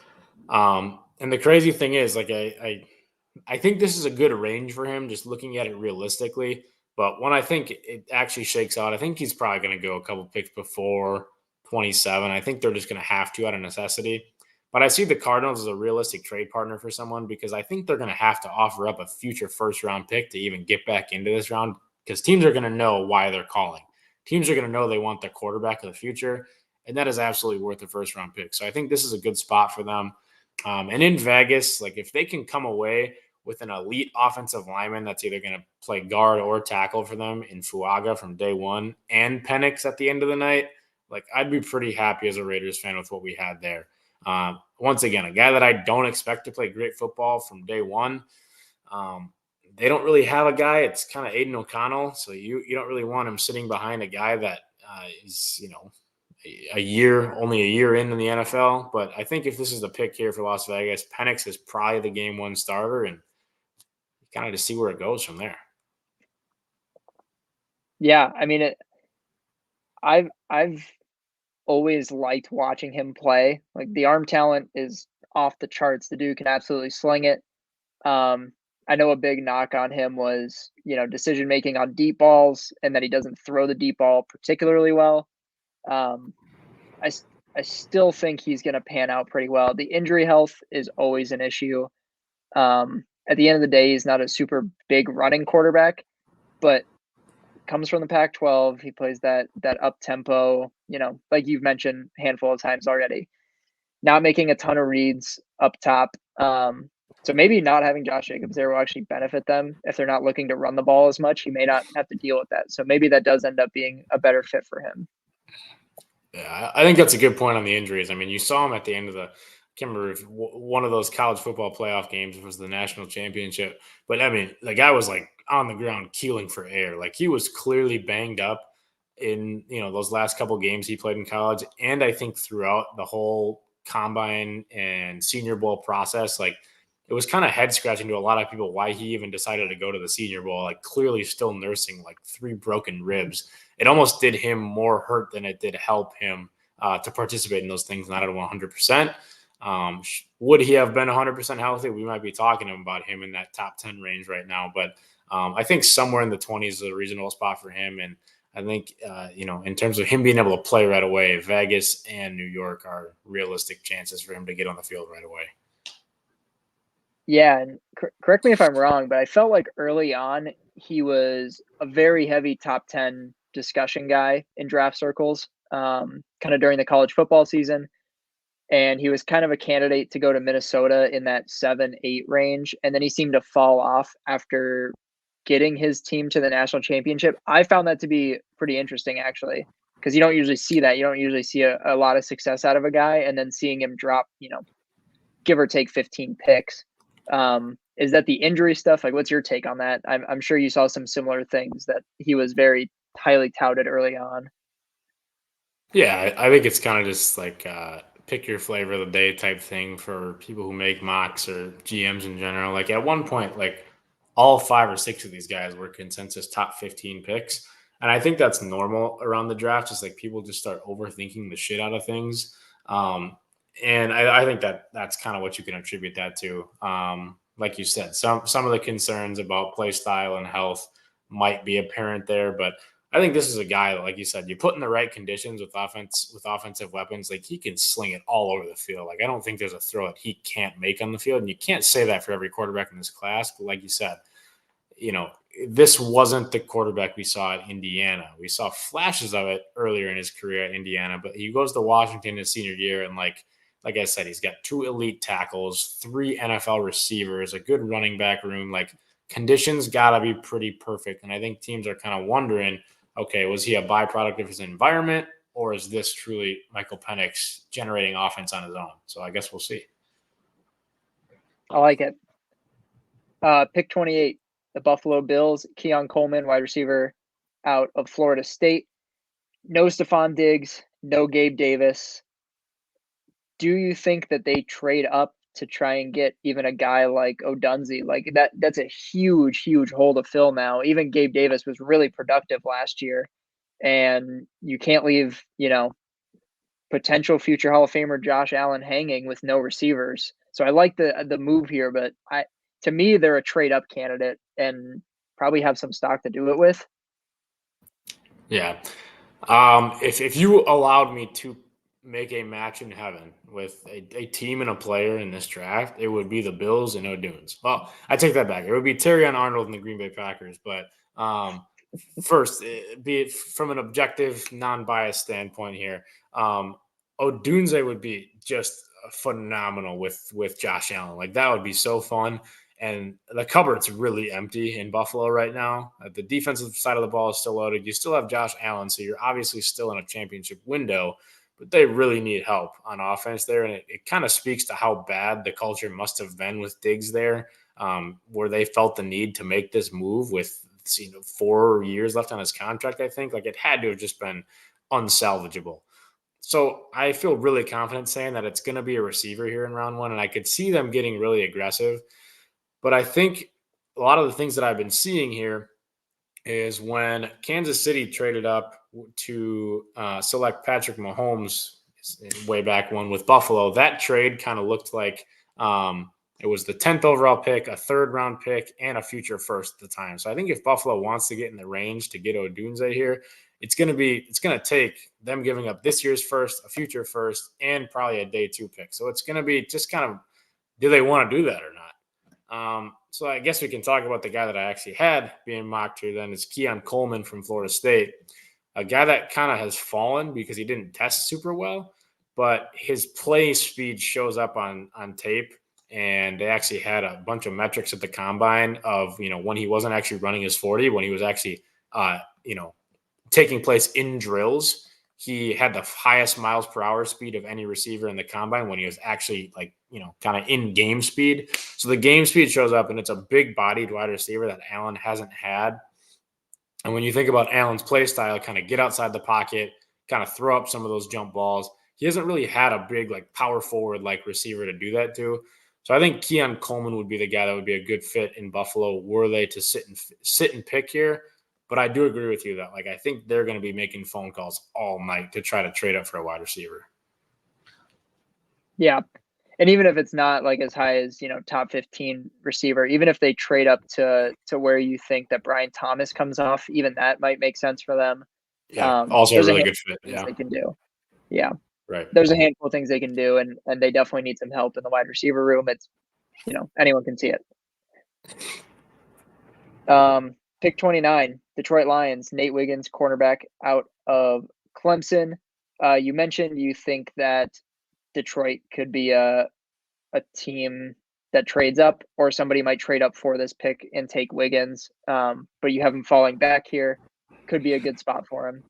And the crazy thing is, like, I think this is a good range for him, just looking at it realistically. But when I think it actually shakes out, I think he's probably going to go a couple picks before 27. I think they're just going to have to out of necessity. But I see the Cardinals as a realistic trade partner for someone because I think they're going to have to offer up a future first round pick to even get back into this round because teams are going to know why they're calling. Teams are going to know they want the quarterback of the future, and that is absolutely worth a first round pick. So I think this is a good spot for them. And in Vegas, like if they can come away with an elite offensive lineman that's either going to play guard or tackle for them in Fuaga from day one and Penix at the end of the night, like I'd be pretty happy as a Raiders fan with what we had there. Once again, a guy that I don't expect to play great football from day one. They don't really have a guy. It's kind of Aiden O'Connell, so you don't really want him sitting behind a guy that is only a year in the NFL. But I think if this is the pick here for Las Vegas, Penix is probably the game one starter, and kind of just see where it goes from there. Yeah, I mean, I've always liked watching him play. Like the arm talent is off the charts. The dude can absolutely sling it. I know a big knock on him was, decision making on deep balls and that he doesn't throw the deep ball particularly well. Um, I, I still think he's going to pan out pretty well. The injury health is always an issue. At the end of the day, he's not a super big running quarterback, but comes from the Pac-12. He plays that up tempo, like you've mentioned a handful of times already. Not making a ton of reads up top. So maybe not having Josh Jacobs there will actually benefit them if they're not looking to run the ball as much. He may not have to deal with that. So maybe that does end up being a better fit for him. Yeah, I think that's a good point on the injuries. I mean, you saw him at the end of I can't remember if one of those college football playoff games was the national championship. But I mean, the guy was like on the ground keeling for air. Like he was clearly banged up in, those last couple games he played in college. And I think throughout the whole combine and senior bowl process, like it was kind of head scratching to a lot of people why he even decided to go to the senior bowl, like clearly still nursing like 3 broken ribs. It almost did him more hurt than it did help him to participate in those things, not at 100%. Would he have been 100% healthy? We might be talking about him in that top 10 range right now. But I think somewhere in the 20s is a reasonable spot for him. And I think, in terms of him being able to play right away, Vegas and New York are realistic chances for him to get on the field right away. Yeah, and correct me if I'm wrong, but I felt like early on he was a very heavy top 10 discussion guy in draft circles, kind of during the college football season. And he was kind of a candidate to go to Minnesota in that 7-8 range. And then he seemed to fall off after getting his team to the national championship. I found that to be pretty interesting, actually, because you don't usually see that. You don't usually see a lot of success out of a guy and then seeing him drop, give or take 15 picks. Is that the injury stuff? Like, what's your take on that? I'm sure you saw some similar things that he was very highly touted early on. Yeah, I think it's kind of just like pick your flavor of the day type thing for people who make mocks or GMs in general. Like at one point, like all 5 or 6 of these guys were consensus top 15 picks. And I think that's normal around the draft. Just like people just start overthinking the shit out of things. Um, and I think that's kind of what you can attribute that to. Like you said, some of the concerns about play style and health might be apparent there, but I think this is a guy that, like you said, you put in the right conditions with offensive weapons, like he can sling it all over the field. Like I don't think there's a throw that he can't make on the field, and you can't say that for every quarterback in this class. But like you said, this wasn't the quarterback we saw at Indiana. We saw flashes of it earlier in his career at Indiana, but he goes to Washington his senior year, and like I said, he's got 2 elite tackles, 3 NFL receivers, a good running back room. Like conditions gotta be pretty perfect, and I think teams are kind of wondering, okay, was he a byproduct of his environment, or is this truly Michael Penix generating offense on his own? So I guess we'll see. I like it. Pick 28, the Buffalo Bills, Keon Coleman, wide receiver out of Florida State. No Stephon Diggs, no Gabe Davis. Do you think that they trade up to try and get even a guy like Odunze? Like that's a huge, huge hole to fill now. Even Gabe Davis was really productive last year. And you can't leave, potential future Hall of Famer Josh Allen hanging with no receivers. So I like the move here, but to me they're a trade up candidate and probably have some stock to do it with. Yeah. If you allowed me to make a match in heaven with a team and a player in this draft, it would be the Bills and O'Dunes. Well, I take that back. It would be Terry and Arnold and the Green Bay Packers. But first, be it from an objective, non-biased standpoint here, Odunze would be just phenomenal with Josh Allen. Like that would be so fun. And the cupboard's really empty in Buffalo right now. The defensive side of the ball is still loaded. You still have Josh Allen, so you're obviously still in a championship window, but they really need help on offense there. And it kind of speaks to how bad the culture must have been with Diggs there, where they felt the need to make this move with 4 years left on his contract, I think. Like it had to have just been unsalvageable. So I feel really confident saying that it's going to be a receiver here in round 1, and I could see them getting really aggressive. But I think a lot of the things that I've been seeing here is when Kansas City traded up to select Patrick Mahomes way back when with Buffalo, that trade kind of looked like it was the 10th overall pick, a 3rd round pick, and a future first at the time. So I think if Buffalo wants to get in the range to get Odunze here, it's going to take them giving up this year's first, a future first, and probably a day 2 pick. So it's going to be just kind of, do they want to do that or not? So I guess we can talk about the guy that I actually had being mocked here then is Keon Coleman from Florida State, a guy that kind of has fallen because he didn't test super well, but his play speed shows up on tape. And they actually had a bunch of metrics at the combine of, when he wasn't actually running his 40, when he was actually, taking place in drills. He had the highest miles per hour speed of any receiver in the combine when he was actually kind of in game speed. So the game speed shows up, and it's a big bodied wide receiver that Allen hasn't had. And when you think about Allen's play style, kind of get outside the pocket, kind of throw up some of those jump balls, he hasn't really had a big power forward receiver to do that to. So I think Keon Coleman would be the guy that would be a good fit in Buffalo were they to sit and pick here. But I do agree with you that I think they're going to be making phone calls all night to try to trade up for a wide receiver. Yeah. And even if it's not as high as, top 15 receiver, even if they trade up to where you think that Brian Thomas comes off, even that might make sense for them. Yeah. Also a really good fit. Yeah. They can do. Yeah. Right. There's a handful of things they can do, and they definitely need some help in the wide receiver room. It's, anyone can see it. Pick 29, Detroit Lions, Nate Wiggins, cornerback out of Clemson. You mentioned you think that Detroit could be a team that trades up, or somebody might trade up for this pick and take Wiggins, but you have him falling back here. Could be a good spot for him.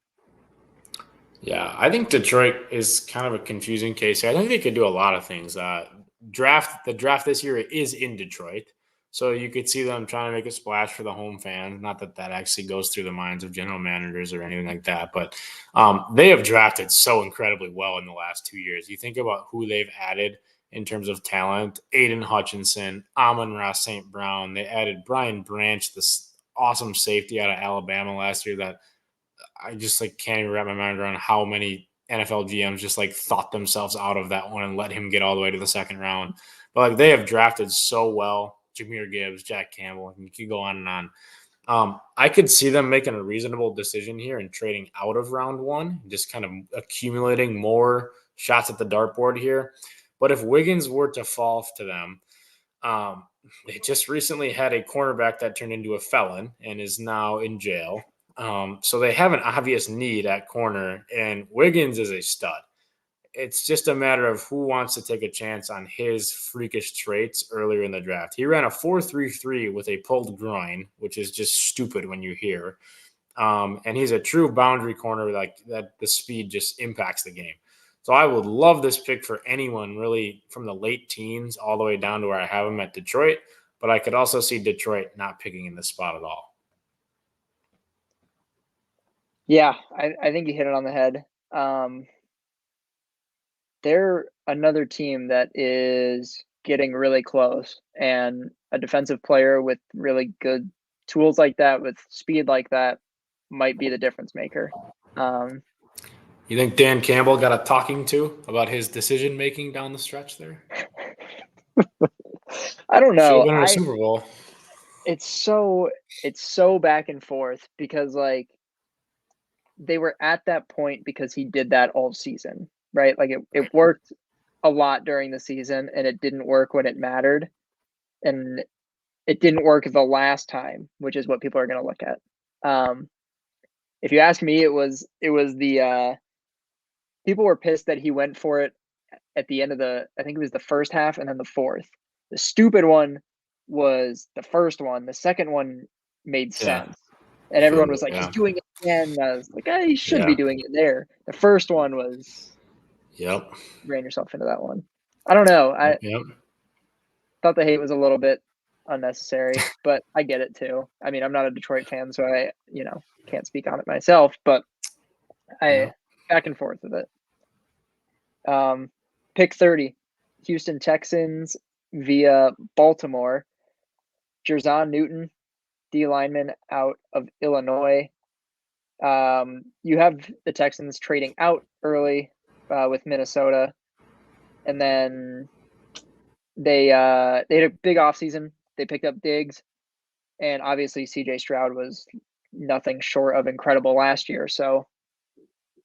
Yeah, I think Detroit is kind of a confusing case here. I think they could do a lot of things. The draft this year is in Detroit, so you could see them trying to make a splash for the home fans. Not that that actually goes through the minds of general managers or anything like that, but they have drafted so incredibly well in the last 2 years. You think about who they've added in terms of talent: Aiden Hutchinson, Amon-Ra St. Brown. They added Brian Branch, this awesome safety out of Alabama last year that I just like can't even wrap my mind around how many NFL GMs just like thought themselves out of that one and let him get all the way to the second round. But like they have drafted so well, Jameer Gibbs, Jack Campbell, and you could go on and on. I could see them making a reasonable decision here and trading out of round one, just kind of accumulating more shots at the dartboard here. But if Wiggins were to fall to them, um, they just recently had a cornerback that turned into a felon and is now in jail. So they have an obvious need at corner, and Wiggins is a stud. It's just a matter of who wants to take a chance on his freakish traits earlier in the draft. He ran a 4.33 with a pulled groin, which is just stupid when you hear. And he's a true boundary corner, like that. The speed just impacts the game. So I would love this pick for anyone really from the late teens all the way down to where I have him at Detroit. But I could also see Detroit not picking in this spot at all. Yeah, I think you hit it on the head. They're another team that is getting really close, and a defensive player with really good tools like that, with speed like that, might be the difference maker. Um, You think Dan Campbell got a talking to about his decision making down the stretch there? I don't Should have know. been in a I Super Bowl. it's so it's so back and forth because like they were at that point because he did that all season, right? Like it worked a lot during the season and it didn't work when it mattered. And it didn't work the last time, which is what people are going to look at. Um, if you ask me, it was the people were pissed that he went for it at the end of the. I think it was the first half and then the fourth. The stupid one was the first one. The second one made Yeah. sense, and everyone was like, "He's Yeah. doing it again." I was like, "He should be Yeah. doing it there." The first one was Yep. ran yourself into that one. I don't know. I Yep. thought the hate was a little bit unnecessary, but I get it too. I mean, I'm not a Detroit fan, so I, can't speak on it myself, but I Yep. back and forth with it. Pick 30, Houston Texans via Baltimore. Jerzon Newton, D lineman out of Illinois. You have the Texans trading out early with Minnesota, and then they had a big offseason. They picked up Diggs, and obviously CJ Stroud was nothing short of incredible last year. So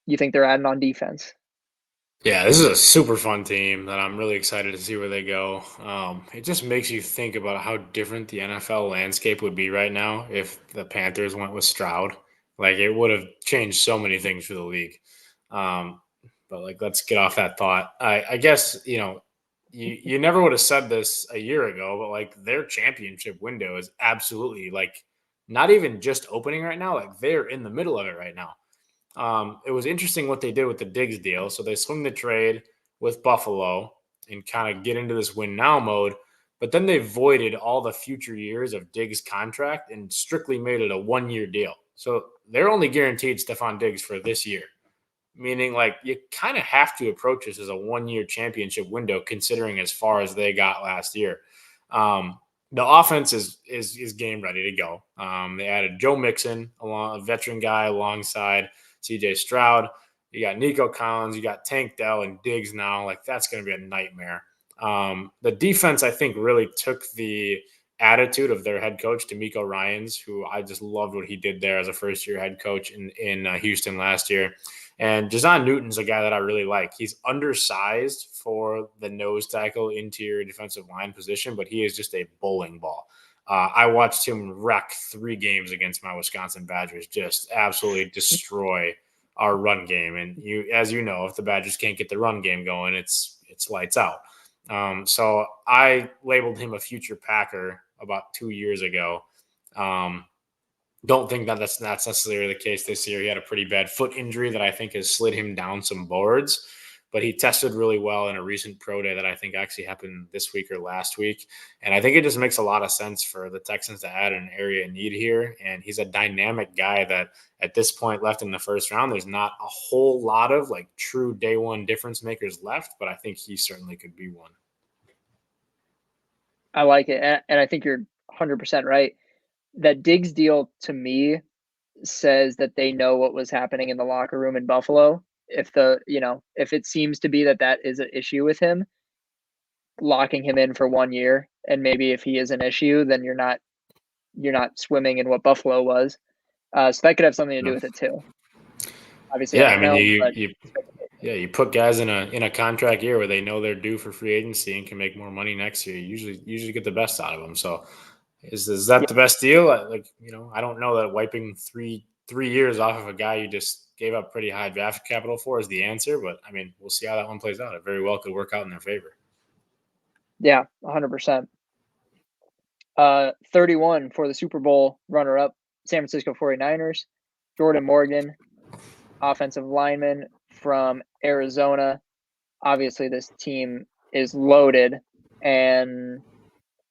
you think they're adding on defense? Yeah, this is a super fun team that I'm really excited to see where they go. It just makes you think about how different the NFL landscape would be right now if the Panthers went with Stroud. Like it would have changed so many things for the league. Um, but like, let's get off that thought. I guess you never would have said this a year ago, but like their championship window is absolutely like not even just opening right now. Like they're in the middle of it right now. It was interesting what they did with the Diggs deal. So they swing the trade with Buffalo and kind of get into this win now mode. But then they voided all the future years of Diggs' contract and strictly made it a 1 year deal. So they're only guaranteed Stephon Diggs for this year, meaning like you kind of have to approach this as a 1 year championship window, considering as far as they got last year. The offense is game ready to go. They added Joe Mixon, a veteran guy, alongside CJ Stroud. You got Nico Collins, you got Tank Dell and Diggs now. Like that's going to be a nightmare. The defense, I think, really took the attitude of their head coach, D'Amico Ryans, who I just loved what he did there as a first year head coach in Houston last year. And Jazon Newton's a guy that I really like. He's undersized for the nose tackle interior defensive line position, but he is just a bowling ball. I watched him wreck 3 games against my Wisconsin Badgers, just absolutely destroy our run game. And as you know, if the Badgers can't get the run game going, it's lights out. So I labeled him a future Packer about 2 years ago. Um, Don't think that that's necessarily the case this year. He had a pretty bad foot injury that I think has slid him down some boards, but he tested really well in a recent pro day that I think actually happened this week or last week. And I think it just makes a lot of sense for the Texans to add an area of need here. And he's a dynamic guy that at this point left in the first round, there's not a whole lot of like true day one difference makers left, but I think he certainly could be one. I like it, and I think you're 100% right. That Diggs deal to me says that they know what was happening in the locker room in Buffalo. If it seems to be that that is an issue with him, locking him in for 1 year, and maybe if he is an issue, then you're not swimming in what Buffalo was. So that could have something to do with it too. Obviously, I Yeah, I don't mean, know, but you put guys in a contract year where they know they're due for free agency and can make more money next year. You usually get the best out of them. So, is that yeah, the best deal? Like, I don't know that wiping three years off of a guy you just gave up pretty high draft capital for is the answer. But I mean, we'll see how that one plays out. It very well could work out in their favor. yeah, 100%. 31 for the Super Bowl runner-up, San Francisco 49ers, Jordan Morgan, offensive lineman from Arizona. Obviously, this team is loaded and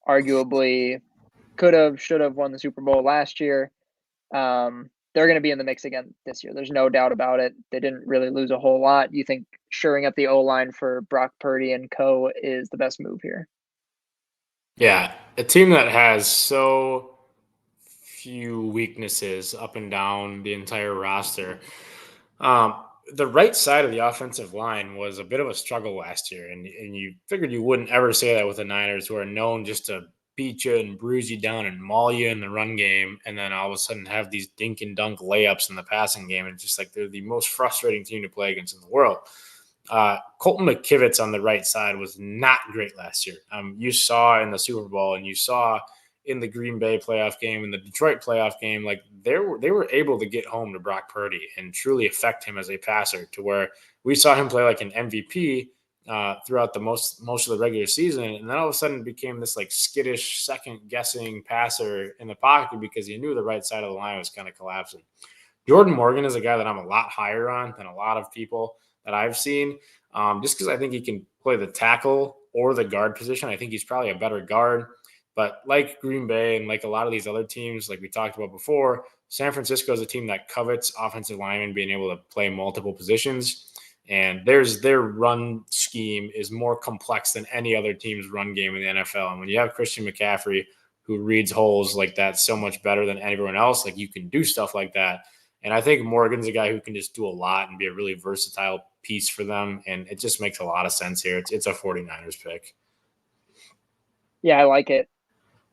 arguably could have, should have won the Super Bowl last year. They're going to be in the mix again this year. There's no doubt about it. They didn't really lose a whole lot. You think shoring up the O line for Brock Purdy and co is the best move here? Yeah, a team that has so few weaknesses up and down the entire roster. Um, the right side of the offensive line was a bit of a struggle last year, and you figured you wouldn't ever say that with the Niners, who are known just to beat you and bruise you down and maul you in the run game, and then all of a sudden have these dink and dunk layups in the passing game, and just like they're the most frustrating team to play against in the world. Colton McKivitz on the right side was not great last year. You saw in the Super Bowl, and you saw in the Green Bay playoff game and the Detroit playoff game, like they were able to get home to Brock Purdy and truly affect him as a passer, to where we saw him play like an MVP throughout the most of the regular season, and then all of a sudden became this like skittish, second guessing passer in the pocket because he knew the right side of the line was kind of collapsing. Jordan Morgan is a guy that I'm a lot higher on than a lot of people that I've seen, just because I think he can play the tackle or the guard position. I think he's probably a better guard. But like Green Bay and like a lot of these other teams, like we talked about before, San Francisco is a team that covets offensive linemen being able to play multiple positions. And their run scheme is more complex than any other team's run game in the NFL. And when you have Christian McCaffrey, who reads holes like that so much better than everyone else, like you can do stuff like that. And I think Morgan's a guy who can just do a lot and be a really versatile piece for them. And it just makes a lot of sense here. It's a 49ers pick. Yeah, I like it.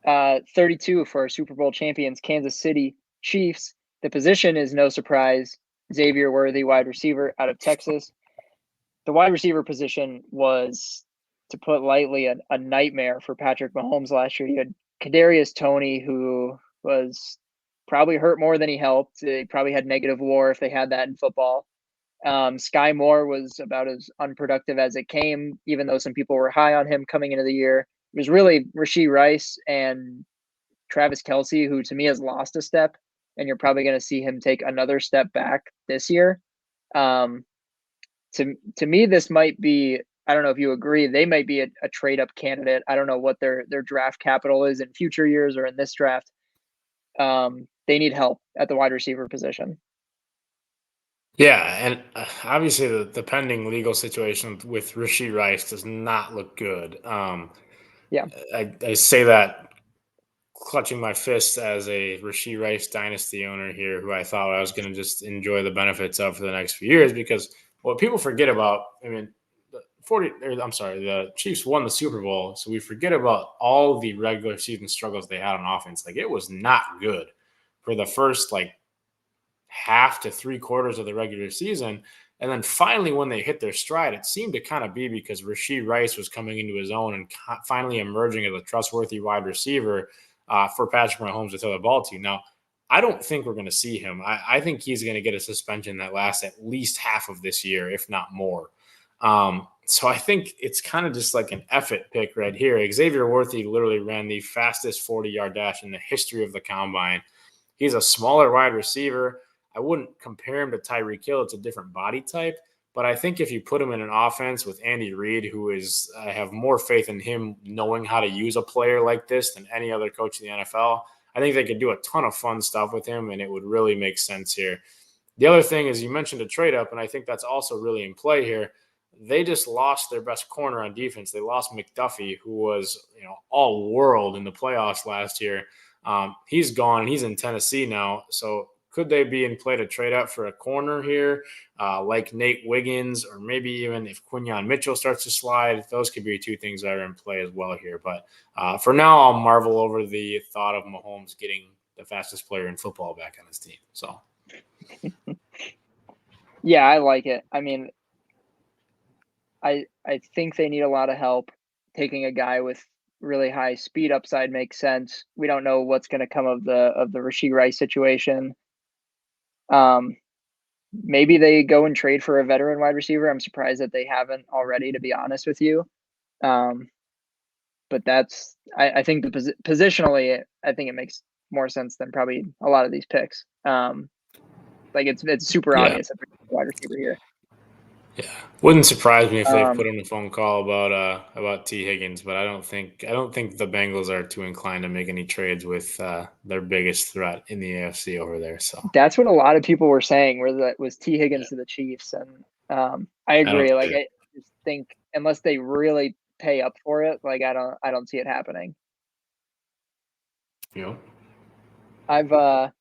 32 for Super Bowl champions, Kansas City Chiefs. The position is no surprise. Xavier Worthy, wide receiver out of Texas. The wide receiver position was, to put lightly, a nightmare for Patrick Mahomes last year. You had Kadarius Toney, who was probably hurt more than he helped. He probably had negative WAR if they had that in football. Sky Moore was about as unproductive as it came, even though some people were high on him coming into the year. It was really Rashee Rice and Travis Kelce, who to me has lost a step, and you're probably going to see him take another step back this year. Um, to me, this might be. I don't know if you agree. They might be a trade up candidate. I don't know what their draft capital is in future years or in this draft. They need help at the wide receiver position. Yeah, and obviously the pending legal situation with Rashee Rice does not look good. Yeah, I say that clutching my fists as a Rashee Rice dynasty owner here, who I thought I was going to just enjoy the benefits of for the next few years. Because what people forget about, I mean, the Chiefs won the Super Bowl, so we forget about all the regular season struggles they had on offense. Like it was not good for the first like half to three quarters of the regular season. And then finally, when they hit their stride, it seemed to kind of be because Rashee Rice was coming into his own and finally emerging as a trustworthy wide receiver for Patrick Mahomes to throw the ball to. Now, I don't think we're going to see him. I think he's going to get a suspension that lasts at least half of this year, if not more. So I think it's kind of just like an effort pick right here. Xavier Worthy literally ran the fastest 40-yard dash in the history of the combine. He's a smaller wide receiver. I wouldn't compare him to Tyreek Hill. It's a different body type. But I think if you put him in an offense with Andy Reid, who is, I have more faith in him knowing how to use a player like this than any other coach in the NFL. I think they could do a ton of fun stuff with him, and it would really make sense here. The other thing is you mentioned a trade up, and I think that's also really in play here. They just lost their best corner on defense. They lost McDuffie, who was all world in the playoffs last year. He's gone, and he's in Tennessee now. So could they be in play to trade up for a corner here, like Nate Wiggins, or maybe even if Quinyon Mitchell starts to slide? Those could be two things that are in play as well here. But for now, I'll marvel over the thought of Mahomes getting the fastest player in football back on his team. So. Yeah, I like it. I mean, I think they need a lot of help. Taking a guy with really high speed upside makes sense. We don't know what's going to come of the Rashee Rice situation. Maybe they go and trade for a veteran wide receiver. I'm surprised that they haven't already, to be honest with you. But that's I think positionally, I think it makes more sense than probably a lot of these picks. Like it's super obvious that there's a wide receiver here. Yeah, wouldn't surprise me if they put in a phone call about T. Higgins, but I don't think the Bengals are too inclined to make any trades with their biggest threat in the AFC over there. So that's what a lot of people were saying, was T. Higgins to the Chiefs, and I agree. I just think unless they really pay up for it, like I don't see it happening. I've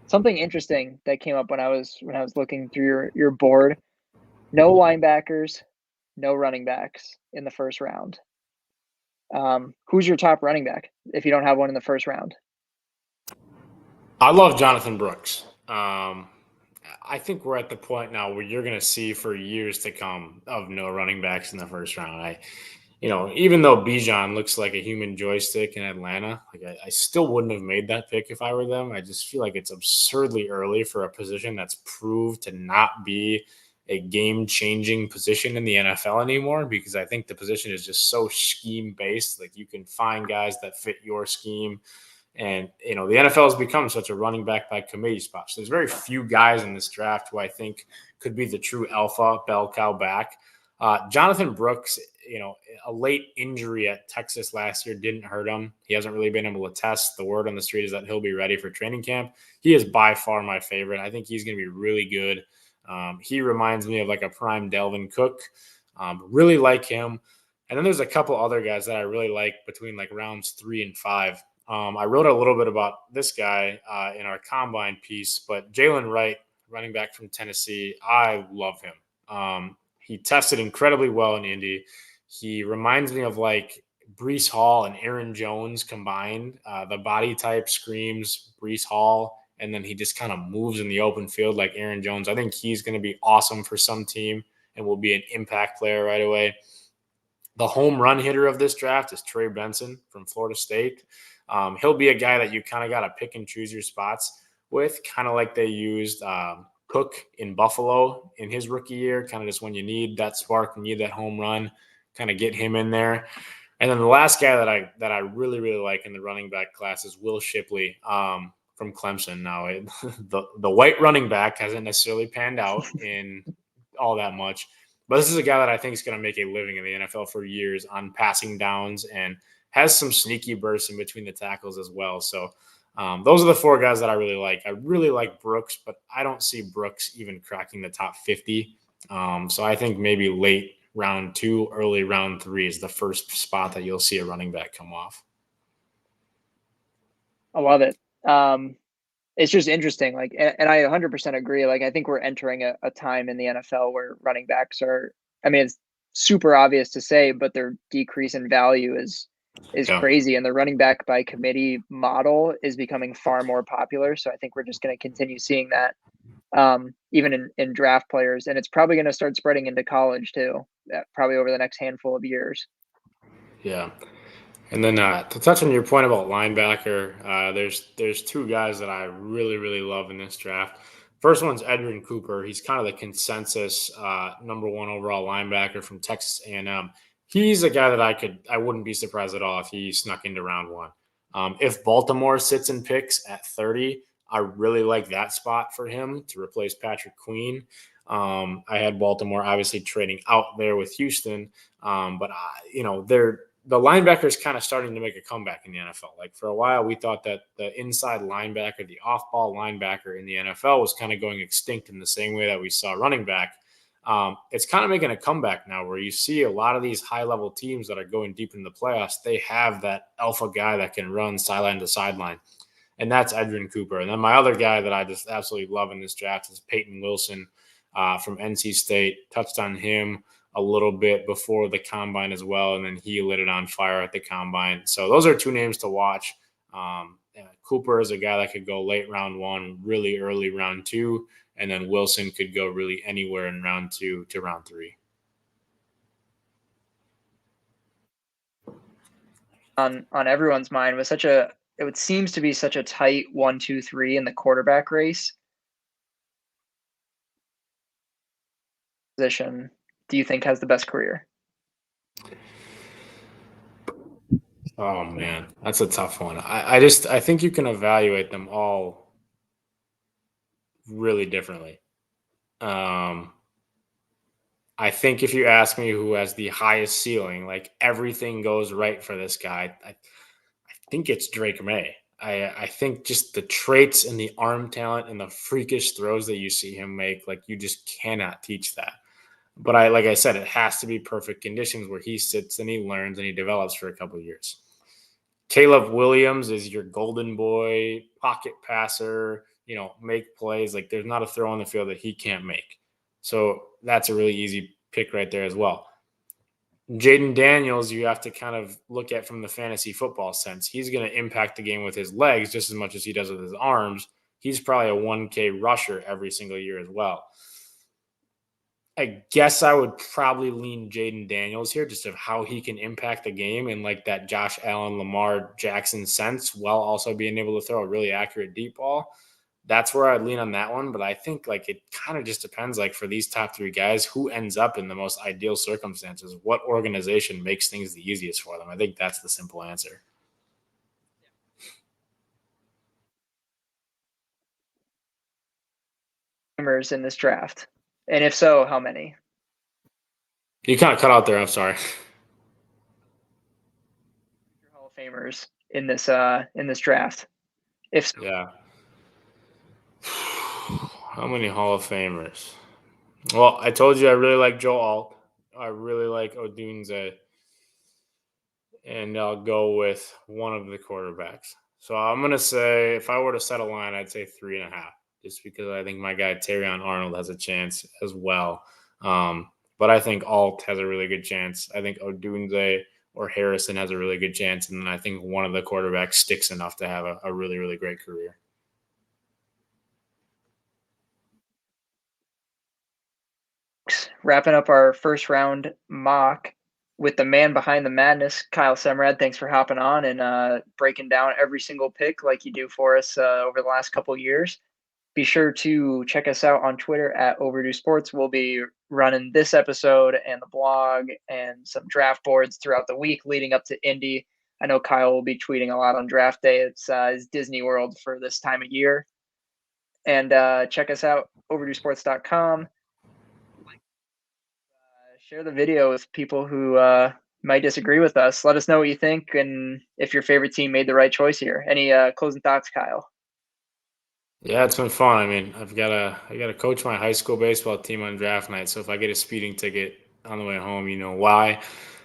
something interesting that came up when I was looking through your board. No linebackers, no running backs in the first round. Who's your top running back if you don't have one in the first round? I love Jonathan Brooks. I think we're at the point now where you're going to see for years to come of no running backs in the first round. Even though Bijan looks like a human joystick in Atlanta, I still wouldn't have made that pick if I were them. I just feel like it's absurdly early for a position that's proved to not be a game-changing position in the NFL anymore, because I think the position is just so scheme-based. Like, you can find guys that fit your scheme. And, the NFL has become such a running back by committee spot. So there's very few guys in this draft who I think could be the true alpha bell cow back. Jonathan Brooks, a late injury at Texas last year didn't hurt him. He hasn't really been able to test. The word on the street is that he'll be ready for training camp. He is by far my favorite. I think he's going to be really good. He reminds me of like a prime Delvin Cook. Really like him. And then there's a couple other guys that I really like between like rounds 3 and 5. I wrote a little bit about this guy in our combine piece, but Jalen Wright, running back from Tennessee, I love him. He tested incredibly well in Indy. He reminds me of like Breece Hall and Aaron Jones combined. The body type screams Breece Hall, and then he just kind of moves in the open field like Aaron Jones. I think he's going to be awesome for some team and will be an impact player right away. The home run hitter of this draft is Trey Benson from Florida State. He'll be a guy that you kind of got to pick and choose your spots with, kind of like they used Cook in Buffalo in his rookie year, kind of just when you need that spark, you need that home run, kind of get him in there. And then the last guy that I really, really like in the running back class is Will Shipley from Clemson. Now, the white running back hasn't necessarily panned out in all that much, but this is a guy that I think is going to make a living in the NFL for years on passing downs and has some sneaky bursts in between the tackles as well. So those are the 4 guys that I really like. I really like Brooks, but I don't see Brooks even cracking the top 50. So I think maybe late round 2, early round 3 is the first spot that you'll see a running back come off. I love it. It's just interesting. And I 100% agree. I think we're entering a time in the NFL where running backs it's super obvious to say, but their decrease in value is crazy. And the running back by committee model is becoming far more popular. So I think we're just going to continue seeing that even in draft players. And it's probably going to start spreading into college too, probably over the next handful of years. Yeah. And then to touch on your point about linebacker, there's 2 guys that I really, really love in this draft. First one's Edgerrin Cooper. He's kind of the consensus number 1 overall linebacker from Texas A&M. He's a guy that I wouldn't be surprised at all if he snuck into round 1. If Baltimore sits and picks at 30, I really like that spot for him to replace Patrick Queen. I had Baltimore obviously trading out there with Houston, but they're the linebackers kind of starting to make a comeback in the NFL. Like for a while, we thought that the inside linebacker, the off-ball linebacker in the NFL, was kind of going extinct in the same way that we saw running back. It's kind of making a comeback now, where you see a lot of these high-level teams that are going deep in the playoffs. They have that alpha guy that can run sideline to sideline, and that's Edwin Cooper. And then my other guy that I just absolutely love in this draft is Peyton Wilson from NC State. Touched on him a little bit before the combine as well, and then he lit it on fire at the combine. So those are two names to watch. Cooper is a guy that could go late round one, really early round two, and then Wilson could go really anywhere in round two to round three. On everyone's mind was it seems to be such a tight 1, 2, 3 in the quarterback race. Position do you think has the best career? Oh man, that's a tough one. I think you can evaluate them all really differently. I think if you ask me who has the highest ceiling, like everything goes right for this guy, I think it's Drake May. I think just the traits and the arm talent and the freakish throws that you see him make, like you just cannot teach that. But like I said, it has to be perfect conditions where he sits and he learns and he develops for a couple of years. Caleb Williams is your golden boy, pocket passer, make plays. Like there's not a throw on the field that he can't make. So that's a really easy pick right there as well. Jaden Daniels, you have to kind of look at from the fantasy football sense. He's going to impact the game with his legs just as much as he does with his arms. He's probably a 1K rusher every single year as well. I guess I would probably lean Jaden Daniels here just of how he can impact the game in like that Josh Allen, Lamar Jackson sense, while also being able to throw a really accurate deep ball. That's where I'd lean on that one. But I think like it kind of just depends, like for these top three guys, who ends up in the most ideal circumstances, what organization makes things the easiest for them. I think that's the simple answer. In this draft, and if so, how many? You kind of cut out there. I'm sorry. Hall of Famers in this draft. If so, yeah. How many Hall of Famers? Well, I told you I really like Joe Alt. I really like Odunze. And I'll go with one of the quarterbacks. So I'm going to say, if I were to set a line, I'd say 3.5, just because I think my guy Terrion Arnold has a chance as well. But I think Alt has a really good chance. I think Odunze or Harrison has a really good chance. And then I think one of the quarterbacks sticks enough to have a really, really great career. Wrapping up our first round mock with the man behind the madness, Kyle Semrad. Thanks for hopping on and breaking down every single pick like you do for us over the last couple years. Be sure to check us out on Twitter at Overdue Sports. We'll be running this episode and the blog and some draft boards throughout the week leading up to Indy. I know Kyle will be tweeting a lot on draft day. It's Disney World for this time of year. And check us out, overduesports.com. Share the video with people who might disagree with us. Let us know what you think and if your favorite team made the right choice here. Any closing thoughts, Kyle? Yeah, it's been fun. I mean, I gotta coach my high school baseball team on draft night. So if I get a speeding ticket on the way home, you know why.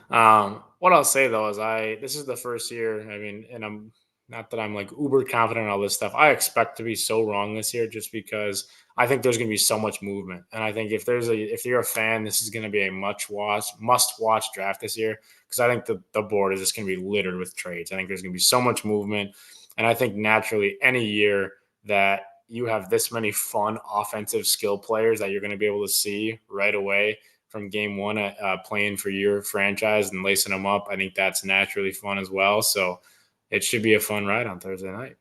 What I'll say though is this is the first year. I mean, and I'm not that I'm like uber confident in all this stuff. I expect to be so wrong this year just because I think there's gonna be so much movement. And I think if you're a fan, this is gonna be a must watch draft this year. Because I think the board is just gonna be littered with trades. I think there's gonna be so much movement. And I think naturally any year that you have this many fun offensive skill players that you're going to be able to see right away from game one playing for your franchise and lacing them up. I think that's naturally fun as well. So it should be a fun ride on Thursday night.